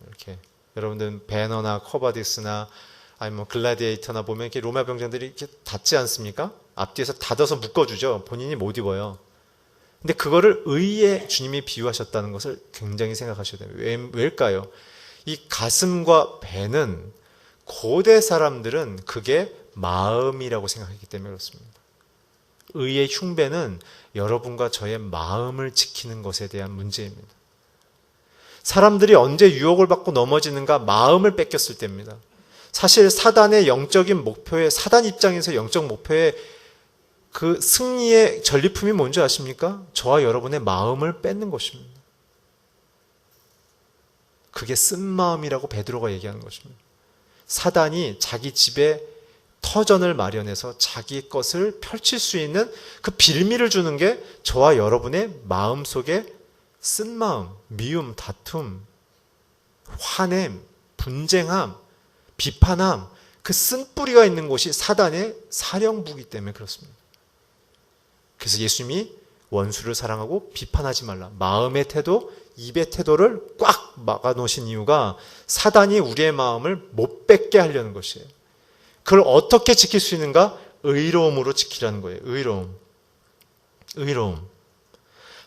이렇게 여러분들 배너나 커바디스나 아니면 글라디에이터나 보면 이렇게 로마 병장들이 이렇게 닫지 않습니까? 앞뒤에서 닫아서 묶어주죠. 본인이 못 입어요. 근데 그거를 의에 주님이 비유하셨다는 것을 굉장히 생각하셔야 돼요. 왜일까요? 이 가슴과 배는 고대 사람들은 그게 마음이라고 생각했기 때문에 그렇습니다. 의의 흉배는 여러분과 저의 마음을 지키는 것에 대한 문제입니다. 사람들이 언제 유혹을 받고 넘어지는가? 마음을 뺏겼을 때입니다. 사실 사단의 영적인 목표에, 사단 입장에서 영적 목표에 그 승리의 전리품이 뭔지 아십니까? 저와 여러분의 마음을 뺏는 것입니다. 그게 쓴 마음이라고 베드로가 얘기하는 것입니다. 사단이 자기 집에 터전을 마련해서 자기 것을 펼칠 수 있는 그 빌미를 주는 게 저와 여러분의 마음 속에 쓴 마음, 미움, 다툼, 화냄, 분쟁함, 비판함, 그 쓴뿌리가 있는 곳이 사단의 사령부이기 때문에 그렇습니다. 그래서 예수님이 원수를 사랑하고 비판하지 말라. 마음의 태도, 입의 태도를 꽉 막아놓으신 이유가 사단이 우리의 마음을 못 뺏게 하려는 것이에요. 그걸 어떻게 지킬 수 있는가? 의로움으로 지키라는 거예요. 의로움.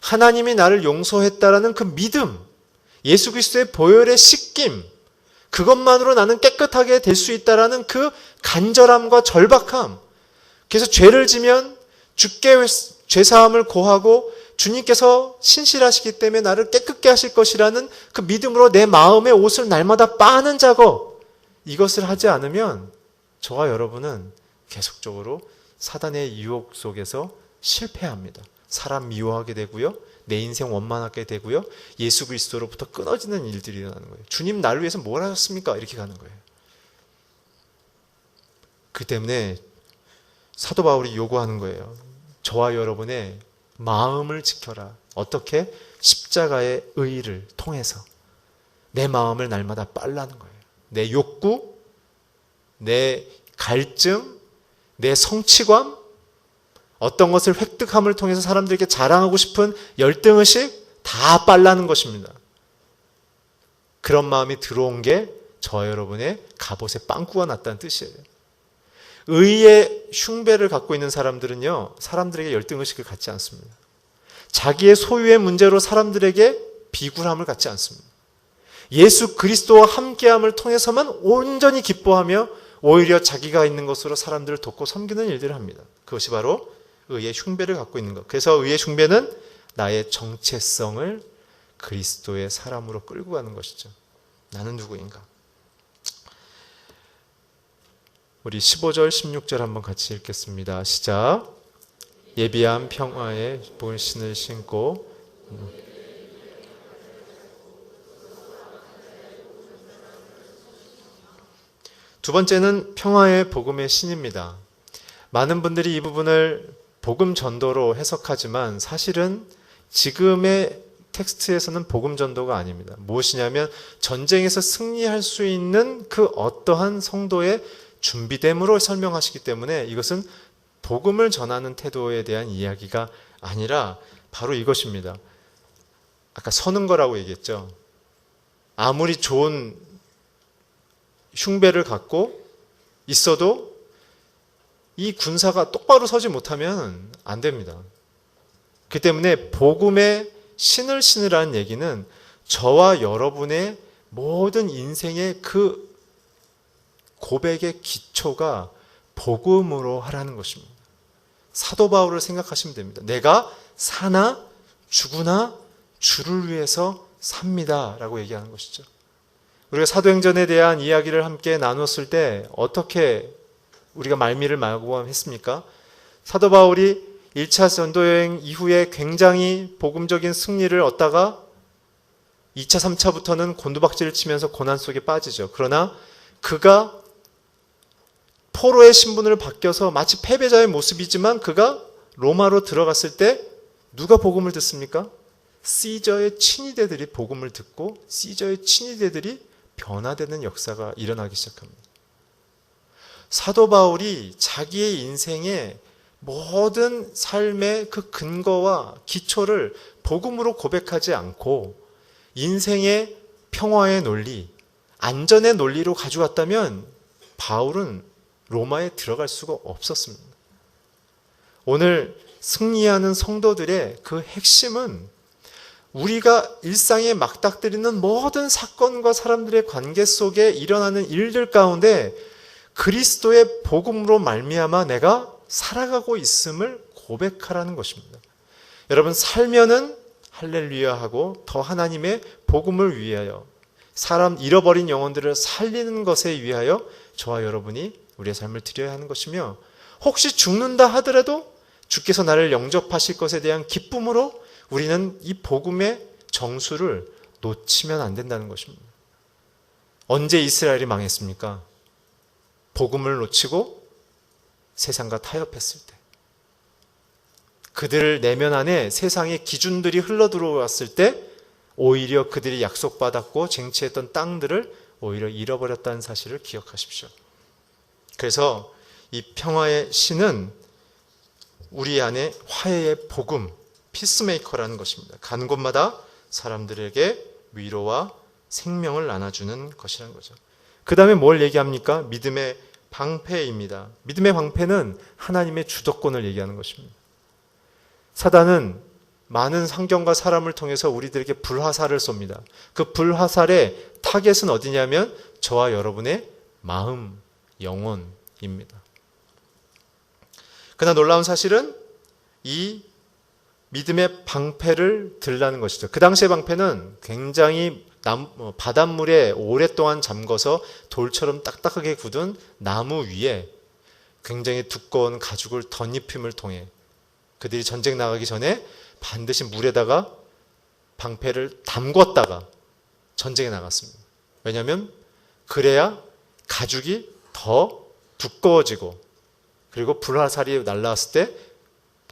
하나님이 나를 용서했다라는 그 믿음, 예수 그리스도의 보혈의 씻김, 그것만으로 나는 깨끗하게 될 수 있다라는 그 간절함과 절박함. 그래서 죄를 지면 주께 죄사함을 고하고 주님께서 신실하시기 때문에 나를 깨끗게 하실 것이라는 그 믿음으로 내 마음의 옷을 날마다 빠는 작업, 이것을 하지 않으면 저와 여러분은 계속적으로 사단의 유혹 속에서 실패합니다. 사람 미워하게 되고요. 내 인생 원만하게 되고요. 예수 그리스도로부터 끊어지는 일들이 일어나는 거예요. 주님 나를 위해서 뭘 하셨습니까? 이렇게 가는 거예요. 그 때문에 사도 바울이 요구하는 거예요. 저와 여러분의 마음을 지켜라. 어떻게? 십자가의 의의를 통해서 내 마음을 날마다 빨라는 거예요. 내 욕구, 내 갈증, 내 성취감, 어떤 것을 획득함을 통해서 사람들에게 자랑하고 싶은 열등의식 다 빨라는 것입니다. 그런 마음이 들어온 게 저와 여러분의 갑옷에 빵꾸가 났다는 뜻이에요. 의의 흉배를 갖고 있는 사람들은요, 사람들에게 열등의식을 갖지 않습니다. 자기의 소유의 문제로 사람들에게 비굴함을 갖지 않습니다. 예수 그리스도와 함께함을 통해서만 온전히 기뻐하며 오히려 자기가 있는 것으로 사람들을 돕고 섬기는 일들을 합니다. 그것이 바로 의의 흉배를 갖고 있는 것. 그래서 의의 흉배는 나의 정체성을 그리스도의 사람으로 끌고 가는 것이죠. 나는 누구인가? 우리 15절, 16절 한번 같이 읽겠습니다. 시작. 예비한 평화의 신을 신고 두 번째는 평화의 복음의 신입니다. 많은 분들이 이 부분을 복음 전도로 해석하지만 사실은 지금의 텍스트에서는 복음 전도가 아닙니다. 무엇이냐면 전쟁에서 승리할 수 있는 그 어떠한 성도의 준비됨으로 설명하시기 때문에 이것은 복음을 전하는 태도에 대한 이야기가 아니라 바로 이것입니다. 아까 서는 거라고 얘기했죠. 아무리 좋은 흉배를 갖고 있어도 이 군사가 똑바로 서지 못하면 안 됩니다. 그 때문에 복음의 신을 신으라는 얘기는 저와 여러분의 모든 인생의 그 고백의 기초가 복음으로 하라는 것입니다. 사도 바울을 생각하시면 됩니다. 내가 사나 죽으나 주를 위해서 삽니다 라고 얘기하는 것이죠. 우리가 사도행전에 대한 이야기를 함께 나눴을 때 어떻게 우리가 말미를 마감했습니까? 사도 바울이 1차 전도여행 이후에 굉장히 복음적인 승리를 얻다가 2차, 3차부터는 곤두박질을 치면서 고난 속에 빠지죠. 그러나 그가 포로의 신분을 바뀌어서 마치 패배자의 모습이지만 그가 로마로 들어갔을 때 누가 복음을 듣습니까? 시저의 친위대들이 복음을 듣고 시저의 친위대들이 변화되는 역사가 일어나기 시작합니다. 사도 바울이 자기의 인생의 모든 삶의 그 근거와 기초를 복음으로 고백하지 않고 인생의 평화의 논리, 안전의 논리로 가져왔다면 바울은 로마에 들어갈 수가 없었습니다. 오늘 승리하는 성도들의 그 핵심은 우리가 일상에 맞닥뜨리는 모든 사건과 사람들의 관계 속에 일어나는 일들 가운데 그리스도의 복음으로 말미암아 내가 살아가고 있음을 고백하라는 것입니다. 여러분, 살면은 할렐루야 하고 더 하나님의 복음을 위하여 사람 잃어버린 영혼들을 살리는 것에 위하여 저와 여러분이 우리의 삶을 드려야 하는 것이며, 혹시 죽는다 하더라도 주께서 나를 영접하실 것에 대한 기쁨으로 우리는 이 복음의 정수를 놓치면 안 된다는 것입니다. 언제 이스라엘이 망했습니까? 복음을 놓치고 세상과 타협했을 때, 그들 내면 안에 세상의 기준들이 흘러들어왔을 때 오히려 그들이 약속받았고 쟁취했던 땅들을 오히려 잃어버렸다는 사실을 기억하십시오. 그래서 이 평화의 신은 우리 안에 화해의 복음, 피스메이커라는 것입니다. 가는 곳마다 사람들에게 위로와 생명을 나눠주는 것이라는 거죠. 그 다음에 뭘 얘기합니까? 믿음의 방패입니다. 믿음의 방패는 하나님의 주도권을 얘기하는 것입니다. 사단은 많은 상경과 사람을 통해서 우리들에게 불화살을 쏩니다. 그 불화살의 타겟은 어디냐면 저와 여러분의 마음, 영혼입니다. 그러나 놀라운 사실은 이 믿음의 방패를 들라는 것이죠. 그 당시의 방패는 굉장히 바닷물에 오랫동안 잠궈서 돌처럼 딱딱하게 굳은 나무 위에 굉장히 두꺼운 가죽을 덧입힘을 통해 그들이 전쟁 나가기 전에 반드시 물에다가 방패를 담궜다가 전쟁에 나갔습니다. 왜냐하면 그래야 가죽이 더 두꺼워지고, 그리고 불화살이 날라왔을 때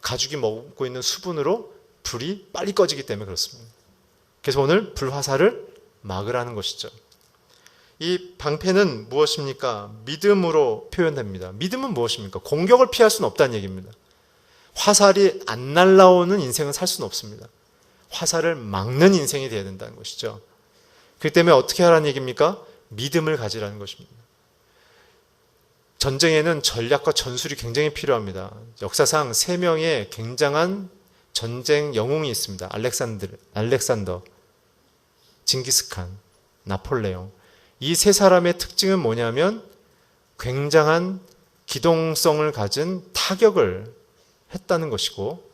가죽이 먹고 있는 수분으로 불이 빨리 꺼지기 때문에 그렇습니다. 그래서 오늘 불화살을 막으라는 것이죠. 이 방패는 무엇입니까? 믿음으로 표현됩니다. 믿음은 무엇입니까? 공격을 피할 수는 없다는 얘기입니다. 화살이 안 날라오는 인생은 살 수는 없습니다. 화살을 막는 인생이 되어야 된다는 것이죠. 그렇기 때문에 어떻게 하라는 얘기입니까? 믿음을 가지라는 것입니다. 전쟁에는 전략과 전술이 굉장히 필요합니다. 역사상 3명의 굉장한 전쟁 영웅이 있습니다. 알렉산더, 징기스칸, 나폴레옹. 이 3사람의 특징은 뭐냐면 굉장한 기동성을 가진 타격을 했다는 것이고,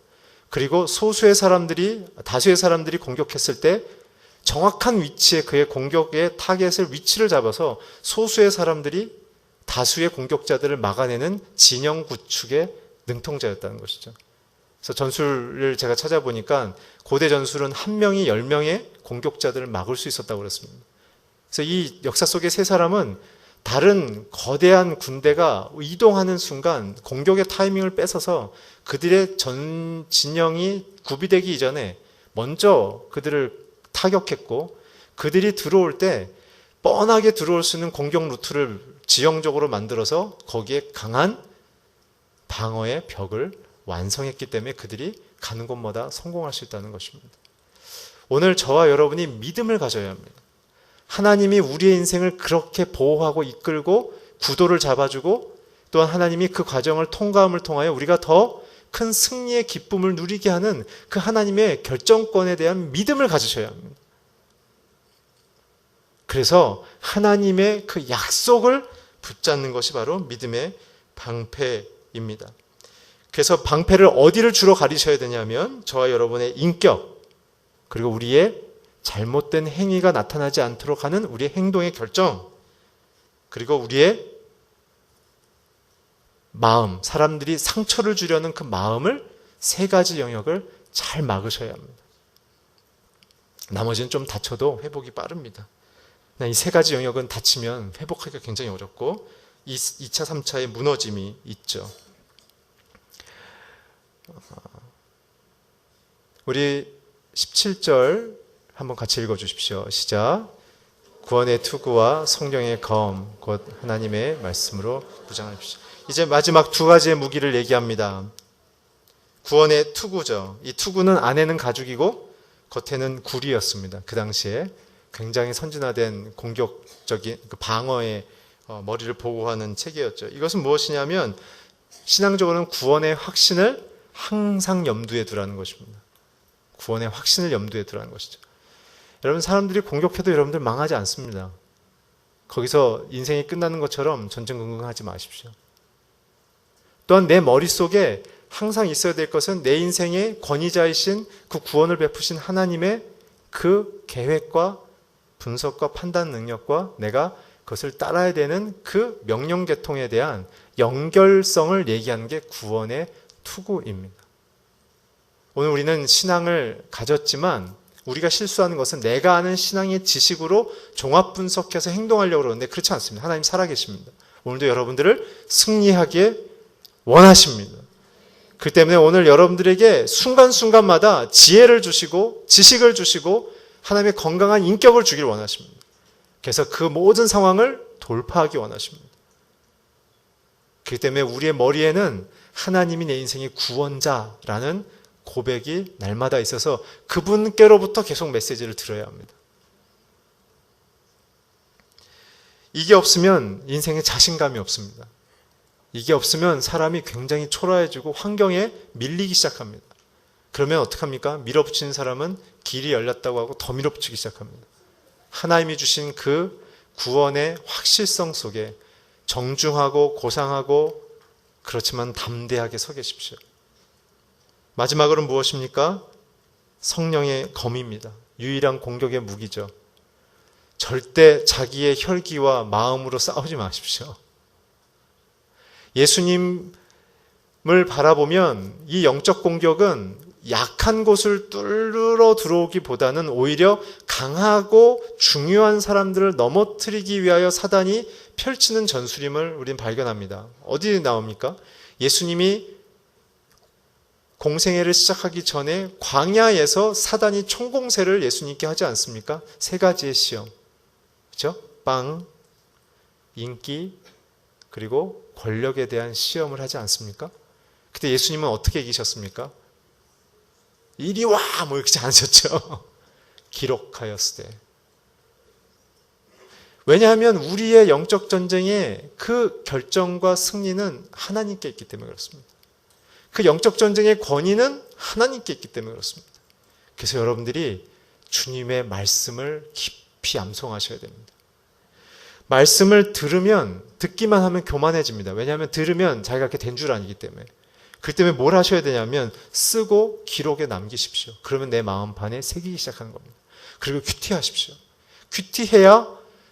그리고 다수의 사람들이 공격했을 때 정확한 위치에 그의 공격의 타겟을 위치를 잡아서 소수의 사람들이 다수의 공격자들을 막아내는 진영 구축의 능통자였다는 것이죠. 그래서 전술을 제가 찾아보니까 고대 전술은 1명이 10명의 공격자들을 막을 수 있었다고 그랬습니다. 그래서 이 역사 속의 3사람은 다른 거대한 군대가 이동하는 순간 공격의 타이밍을 뺏어서 그들의 전 진영이 구비되기 이전에 먼저 그들을 타격했고, 그들이 들어올 때 뻔하게 들어올 수 있는 공격 루트를 지형적으로 만들어서 거기에 강한 방어의 벽을 완성했기 때문에 그들이 가는 곳마다 성공할 수 있다는 것입니다. 오늘 저와 여러분이 믿음을 가져야 합니다. 하나님이 우리의 인생을 그렇게 보호하고 이끌고 구도를 잡아주고, 또한 하나님이 그 과정을 통과함을 통하여 우리가 더 큰 승리의 기쁨을 누리게 하는 그 하나님의 결정권에 대한 믿음을 가지셔야 합니다. 그래서 하나님의 그 약속을 붙잡는 것이 바로 믿음의 방패입니다. 그래서 방패를 어디를 주로 가리셔야 되냐면 저와 여러분의 인격, 그리고 우리의 잘못된 행위가 나타나지 않도록 하는 우리의 행동의 결정, 그리고 우리의 마음, 사람들이 상처를 주려는 그 마음을 세 가지 영역을 잘 막으셔야 합니다. 나머지는 좀 다쳐도 회복이 빠릅니다. 이 세 가지 영역은 다치면 회복하기가 굉장히 어렵고 2차, 3차의 무너짐이 있죠. 우리 17절 한번 같이 읽어주십시오. 시작. 구원의 투구와 성령의 검, 곧 하나님의 말씀으로 무장하십시오. 이제 마지막 두 가지의 무기를 얘기합니다. 구원의 투구죠. 이 투구는 안에는 가죽이고 겉에는 굴이었습니다. 그 당시에 굉장히 선진화된 공격적인 방어의 머리를 보호하는 체계였죠. 이것은 무엇이냐면 신앙적으로는 구원의 확신을 항상 염두에 두라는 것입니다. 구원의 확신을 염두에 두라는 것이죠. 여러분, 사람들이 공격해도 여러분들 망하지 않습니다. 거기서 인생이 끝나는 것처럼 전전긍긍하지 마십시오. 또한 내 머릿속에 항상 있어야 될 것은 내 인생의 권위자이신 그 구원을 베푸신 하나님의 그 계획과 분석과 판단 능력과 내가 그것을 따라야 되는 그 명령 계통에 대한 연결성을 얘기하는 게 구원의 투구입니다. 오늘 우리는 신앙을 가졌지만 우리가 실수하는 것은 내가 아는 신앙의 지식으로 종합 분석해서 행동하려고 그러는데 그렇지 않습니다. 하나님 살아계십니다. 오늘도 여러분들을 승리하기에 원하십니다. 그 때문에 오늘 여러분들에게 순간순간마다 지혜를 주시고 지식을 주시고 하나님의 건강한 인격을 주길 원하십니다. 그래서 그 모든 상황을 돌파하기 원하십니다. 그렇기 때문에 우리의 머리에는 하나님이 내 인생의 구원자라는 고백이 날마다 있어서 그분께로부터 계속 메시지를 들어야 합니다. 이게 없으면 인생에 자신감이 없습니다. 이게 없으면 사람이 굉장히 초라해지고 환경에 밀리기 시작합니다. 그러면 어떡합니까? 밀어붙이는 사람은 길이 열렸다고 하고 더 밀어붙이기 시작합니다. 하나님이 주신 그 구원의 확실성 속에 정중하고 고상하고 그렇지만 담대하게 서 계십시오. 마지막으로는 무엇입니까? 성령의 검입니다. 유일한 공격의 무기죠. 절대 자기의 혈기와 마음으로 싸우지 마십시오. 예수님을 바라보면 이 영적 공격은 약한 곳을 뚫으러 들어오기보다는 오히려 강하고 중요한 사람들을 넘어뜨리기 위하여 사단이 펼치는 전술임을 우리는 발견합니다. 어디에 나옵니까? 예수님이 공생애를 시작하기 전에 광야에서 사단이 총공세를 예수님께 하지 않습니까? 세 가지의 시험. 그렇죠? 빵, 인기, 그리고 권력에 대한 시험을 하지 않습니까? 그때 예수님은 어떻게 이기셨습니까? 이리 와! 뭐 이렇게 않으셨죠? 기록하였으되. 왜냐하면 우리의 영적 전쟁의 그 결정과 승리는 하나님께 있기 때문에 그렇습니다. 그 영적 전쟁의 권위는 하나님께 있기 때문에 그렇습니다. 그래서 여러분들이 주님의 말씀을 깊이 암송하셔야 됩니다. 말씀을 들으면 듣기만 하면 교만해집니다. 왜냐하면 들으면 자기가 그렇게 된 줄 아니기 때문에. 그렇기 때문에 뭘 하셔야 되냐면 쓰고 기록에 남기십시오. 그러면 내 마음판에 새기기 시작하는 겁니다. 그리고 큐티하십시오. 큐티해야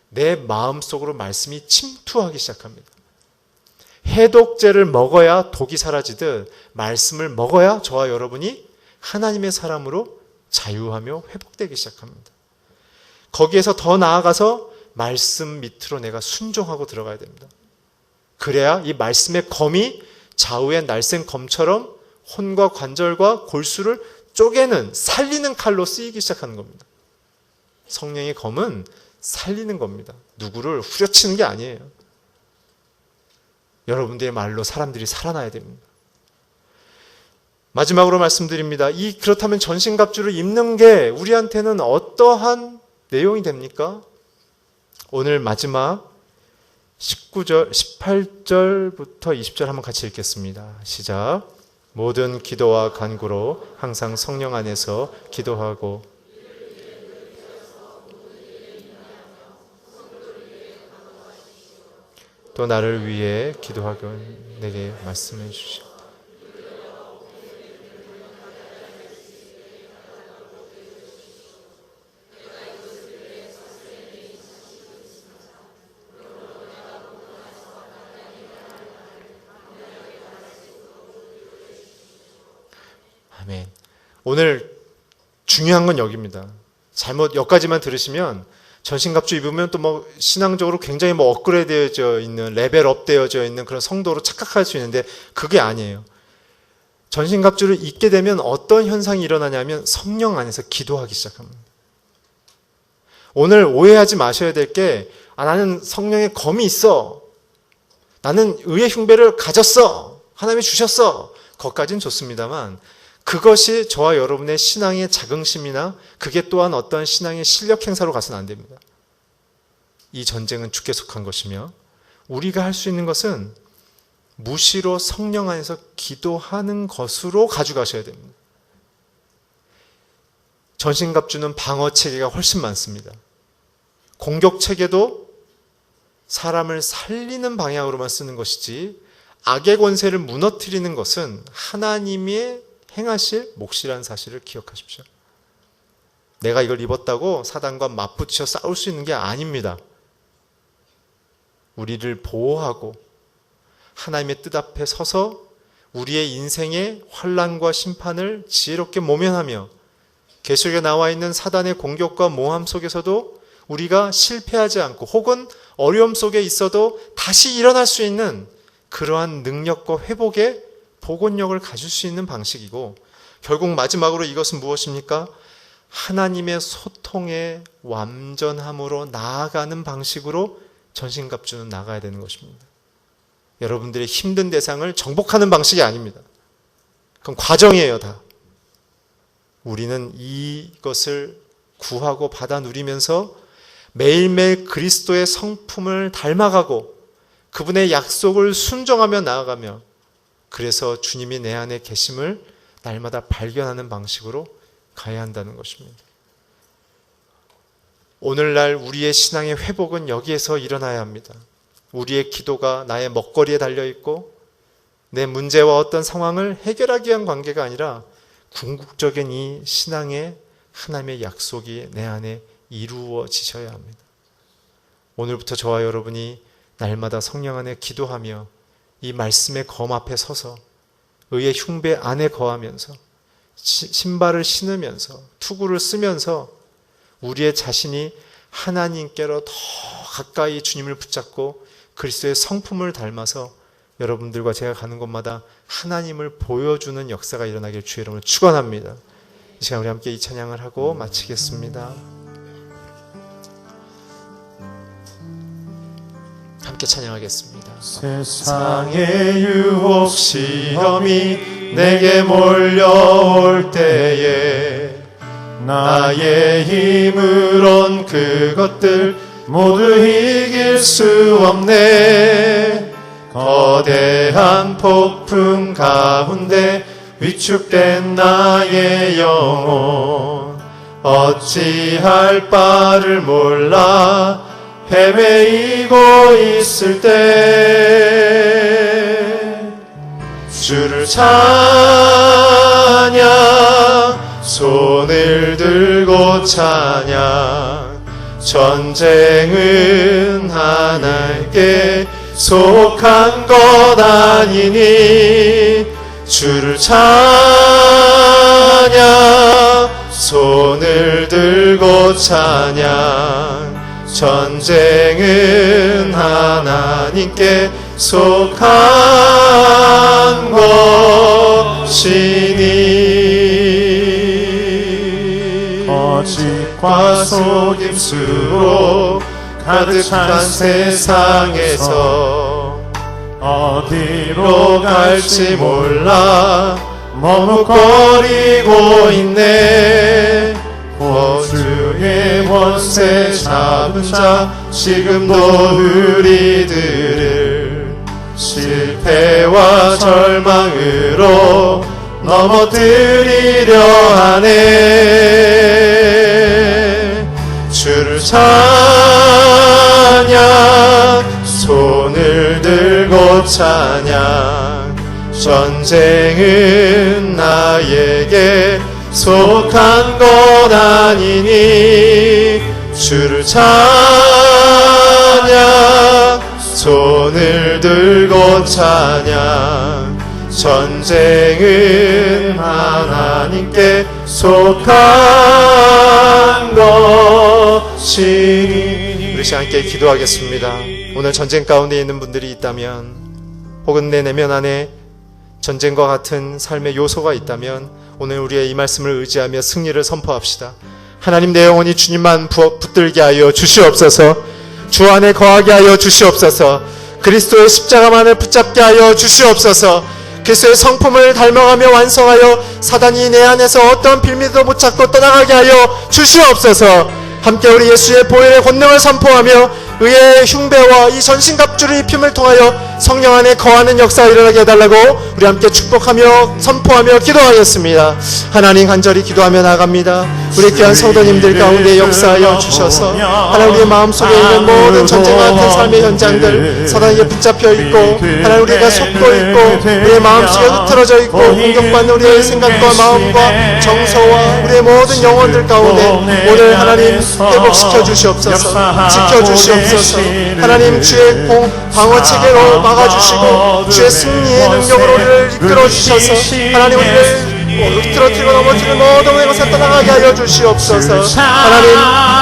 내 마음속으로 말씀이 침투하기 시작합니다. 해독제를 먹어야 독이 사라지듯 말씀을 먹어야 저와 여러분이 하나님의 사람으로 자유하며 회복되기 시작합니다. 거기에서 더 나아가서 말씀 밑으로 내가 순종하고 들어가야 됩니다. 그래야 이 말씀의 검이 좌우의 날쌘 검처럼 혼과 관절과 골수를 쪼개는 살리는 칼로 쓰이기 시작하는 겁니다. 성령의 검은 살리는 겁니다. 누구를 후려치는 게 아니에요. 여러분들의 말로 사람들이 살아나야 됩니다. 마지막으로 말씀드립니다. 그렇다면 전신갑주를 입는 게 우리한테는 어떠한 내용이 됩니까? 오늘 마지막 18절부터 20절 한번 같이 읽겠습니다. 시작. 모든 기도와 간구로 항상 성령 안에서 기도하고 또 나를 위해 기도하고 내게 말씀해 주시오. 아멘. 오늘 중요한 건 여기입니다. 잘못 여기까지만 들으시면 전신갑주 입으면 또 뭐 신앙적으로 굉장히 뭐 업그레이드되어져 있는, 레벨업 되어져 있는 그런 성도로 착각할 수 있는데 그게 아니에요. 전신갑주를 입게 되면 어떤 현상이 일어나냐면 성령 안에서 기도하기 시작합니다. 오늘 오해하지 마셔야 될 게, 나는 성령의 검이 있어, 나는 의의 흉배를 가졌어, 하나님이 주셨어, 그것까지는 좋습니다만 그것이 저와 여러분의 신앙의 자긍심이나 그게 또한 어떤 신앙의 실력 행사로 가서는 안 됩니다. 이 전쟁은 주께 속한 것이며 우리가 할 수 있는 것은 무시로 성령 안에서 기도하는 것으로 가져가셔야 됩니다. 전신갑주는 방어 체계가 훨씬 많습니다. 공격 체계도 사람을 살리는 방향으로만 쓰는 것이지 악의 권세를 무너뜨리는 것은 하나님의 행하실 몫이라는 사실을 기억하십시오. 내가 이걸 입었다고 사단과 맞붙여 싸울 수 있는 게 아닙니다. 우리를 보호하고 하나님의 뜻 앞에 서서 우리의 인생의 환난과 심판을 지혜롭게 모면하며 계시록에 나와 있는 사단의 공격과 모함 속에서도 우리가 실패하지 않고 혹은 어려움 속에 있어도 다시 일어날 수 있는 그러한 능력과 회복의 복원력을 가질 수 있는 방식이고, 결국 마지막으로 이것은 무엇입니까? 하나님의 소통의 완전함으로 나아가는 방식으로 전신갑주는 나가야 되는 것입니다. 여러분들의 힘든 대상을 정복하는 방식이 아닙니다. 그건 과정이에요, 다. 우리는 이것을 구하고 받아 누리면서 매일매일 그리스도의 성품을 닮아가고 그분의 약속을 순종하며 나아가며, 그래서 주님이 내 안에 계심을 날마다 발견하는 방식으로 가야 한다는 것입니다. 오늘날 우리의 신앙의 회복은 여기에서 일어나야 합니다. 우리의 기도가 나의 먹거리에 달려있고 내 문제와 어떤 상황을 해결하기 위한 관계가 아니라 궁극적인 이 신앙의 하나님의 약속이 내 안에 이루어지셔야 합니다. 오늘부터 저와 여러분이 날마다 성령 안에 기도하며 이 말씀의 검 앞에 서서 의의 흉배 안에 거하면서 신발을 신으면서 투구를 쓰면서 우리의 자신이 하나님께로 더 가까이 주님을 붙잡고 그리스도의 성품을 닮아서 여러분들과 제가 가는 곳마다 하나님을 보여주는 역사가 일어나길 주의 이름으로 축원합니다. 이 시간 우리 함께 이 찬양을 하고 마치겠습니다. 함께 찬양하겠습니다. 세상의 유혹 시험이 내게 몰려올 때에 나의 힘으론 그것들 모두 이길 수 없네. 거대한 폭풍 가운데 위축된 나의 영혼 어찌할 바를 몰라 헤매이고 있을 때 주를 찬양, 손을 들고 찬양. 전쟁은 하나님께 속한 것 아니니 주를 찬양, 손을 들고 찬양. 전쟁은 하나님께 속한 것이니 거짓과 속임수로 가득한 세상에서 어디로 갈지 몰라 머뭇거리고 있네. 주의 원세 잡은 자 지금도 우리들을 실패와 절망으로 넘어뜨리려 하네. 주를 찬양, 손을 들고 찬양. 전쟁은 나에게 속한 것 아니니 주를 찬양, 손을 들고 찬양. 전쟁은 하나님께 속한 것이니. 우리 시간 함께 기도하겠습니다. 오늘 전쟁 가운데 있는 분들이 있다면, 혹은 내 내면 안에 전쟁과 같은 삶의 요소가 있다면, 오늘 우리의 이 말씀을 의지하며 승리를 선포합시다. 하나님, 내 영혼이 주님만 붙들게 하여 주시옵소서. 주 안에 거하게 하여 주시옵소서. 그리스도의 십자가만을 붙잡게 하여 주시옵소서. 그리스도의 성품을 닮아가며 완성하여 사단이 내 안에서 어떤 빌미도 못 찾고 떠나가게 하여 주시옵소서. 함께 우리 예수의 보혈의 권능을 선포하며 의의 흉배와 이 전신갑주를 입힘을 통하여 성령 안에 거하는 역사가 일어나게 해달라고 우리 함께 축복하며 선포하며 기도하겠습니다. 하나님, 간절히 기도하며 나갑니다. 우리 귀한 성도님들 가운데 역사하여 주셔서 하나님, 우리의 마음속에 있는 모든 전쟁과 같은 삶의 현장들, 사단에게 붙잡혀 있고 하나님, 우리가 속고 있고 우리의 마음속에 흐트러져 있고 공격받는 우리의 생각과 마음과 정서와 우리의 모든 영혼들 가운데 오늘 하나님 회복시켜 주시옵소서. 지켜 주시옵소서. 하나님, 주의 방어 체계로 막아주시고 주의 승리의 능력으로 우리를 이끌어 주셔서 하나님, 우리를 흐트러뜨리고 넘어뜨리는 모든 것을 떠나가게 하여 주시옵소서. 하나님,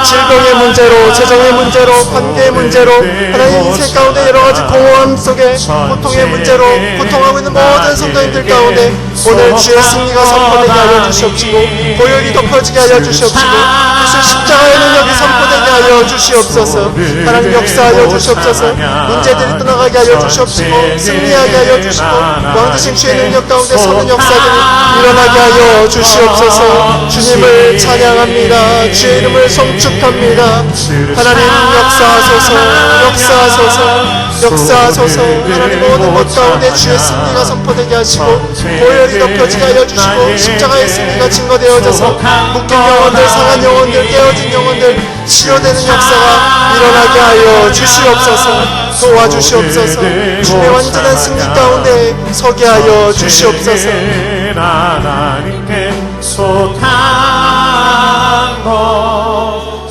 질병의 문제로, 재정의 문제로, 관계의 문제로, 하나님 인생 가운데 여러가지 공허함 속에 고통의 문제로 고통하고 있는 모든 성도님들 가운데 오늘 주의 승리가 선포되게 하여 주시옵시고 보혈이 덮어지게 하여 주시옵시고 그리스도의 십자가의 능력이 선포되게 하여 주시옵소서. 하나님, 역사하여 주시옵소서. 문제들이 떠나가게 하여 주시옵시고 승리하게 하여 주시고 왕되신 주의 능력 가운데 서는 역사들이 일어나게 하여 주시옵소서. 주님을 찬양합니다. 주의 이름을 송축합니다. 하나님, 역사하소서. 하나님, 모든 것 가운데 주의 승리가 선포되게 하시고 보혈이 덮여지게 하여 주시고 십자가의 승리가 증거되어져서 묶인 영혼들, 상한 영혼들, 깨어진 영혼들 치료되는 역사가 일어나게 하여 주시옵소서. 도와주시옵소서. 주의 완전한 승리 가운데 서게 하여 주시옵소서. 하나님께 속한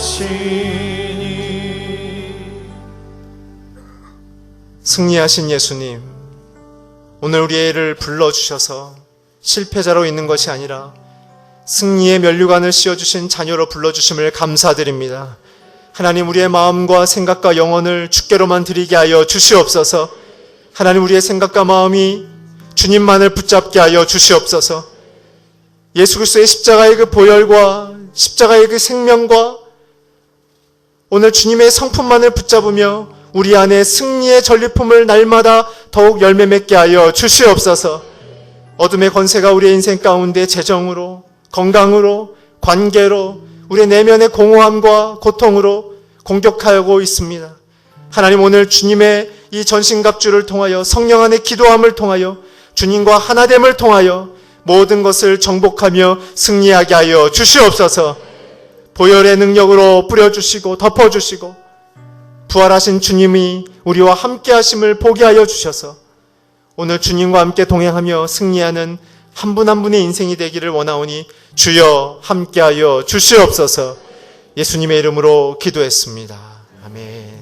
것이니. 승리하신 예수님, 오늘 우리를 불러주셔서 실패자로 있는 것이 아니라 승리의 면류관을 씌워주신 자녀로 불러주심을 감사드립니다. 하나님, 우리의 마음과 생각과 영혼을 주께로만 드리게 하여 주시옵소서. 하나님, 우리의 생각과 마음이 주님만을 붙잡게 하여 주시옵소서. 예수 그리스도의 십자가의 그 보혈과 십자가의 그 생명과 오늘 주님의 성품만을 붙잡으며 우리 안에 승리의 전리품을 날마다 더욱 열매 맺게 하여 주시옵소서. 어둠의 권세가 우리의 인생 가운데 재정으로, 건강으로, 관계로, 우리의 내면의 공허함과 고통으로 공격하고 있습니다. 하나님, 오늘 주님의 이 전신갑주를 통하여 성령 안의 기도함을 통하여 주님과 하나됨을 통하여 모든 것을 정복하며 승리하게 하여 주시옵소서. 보혈의 능력으로 뿌려주시고 덮어주시고 부활하신 주님이 우리와 함께 하심을 보게 하여 주셔서 오늘 주님과 함께 동행하며 승리하는 한 분 한 분의 인생이 되기를 원하오니 주여 함께 하여 주시옵소서. 예수님의 이름으로 기도했습니다. 아멘.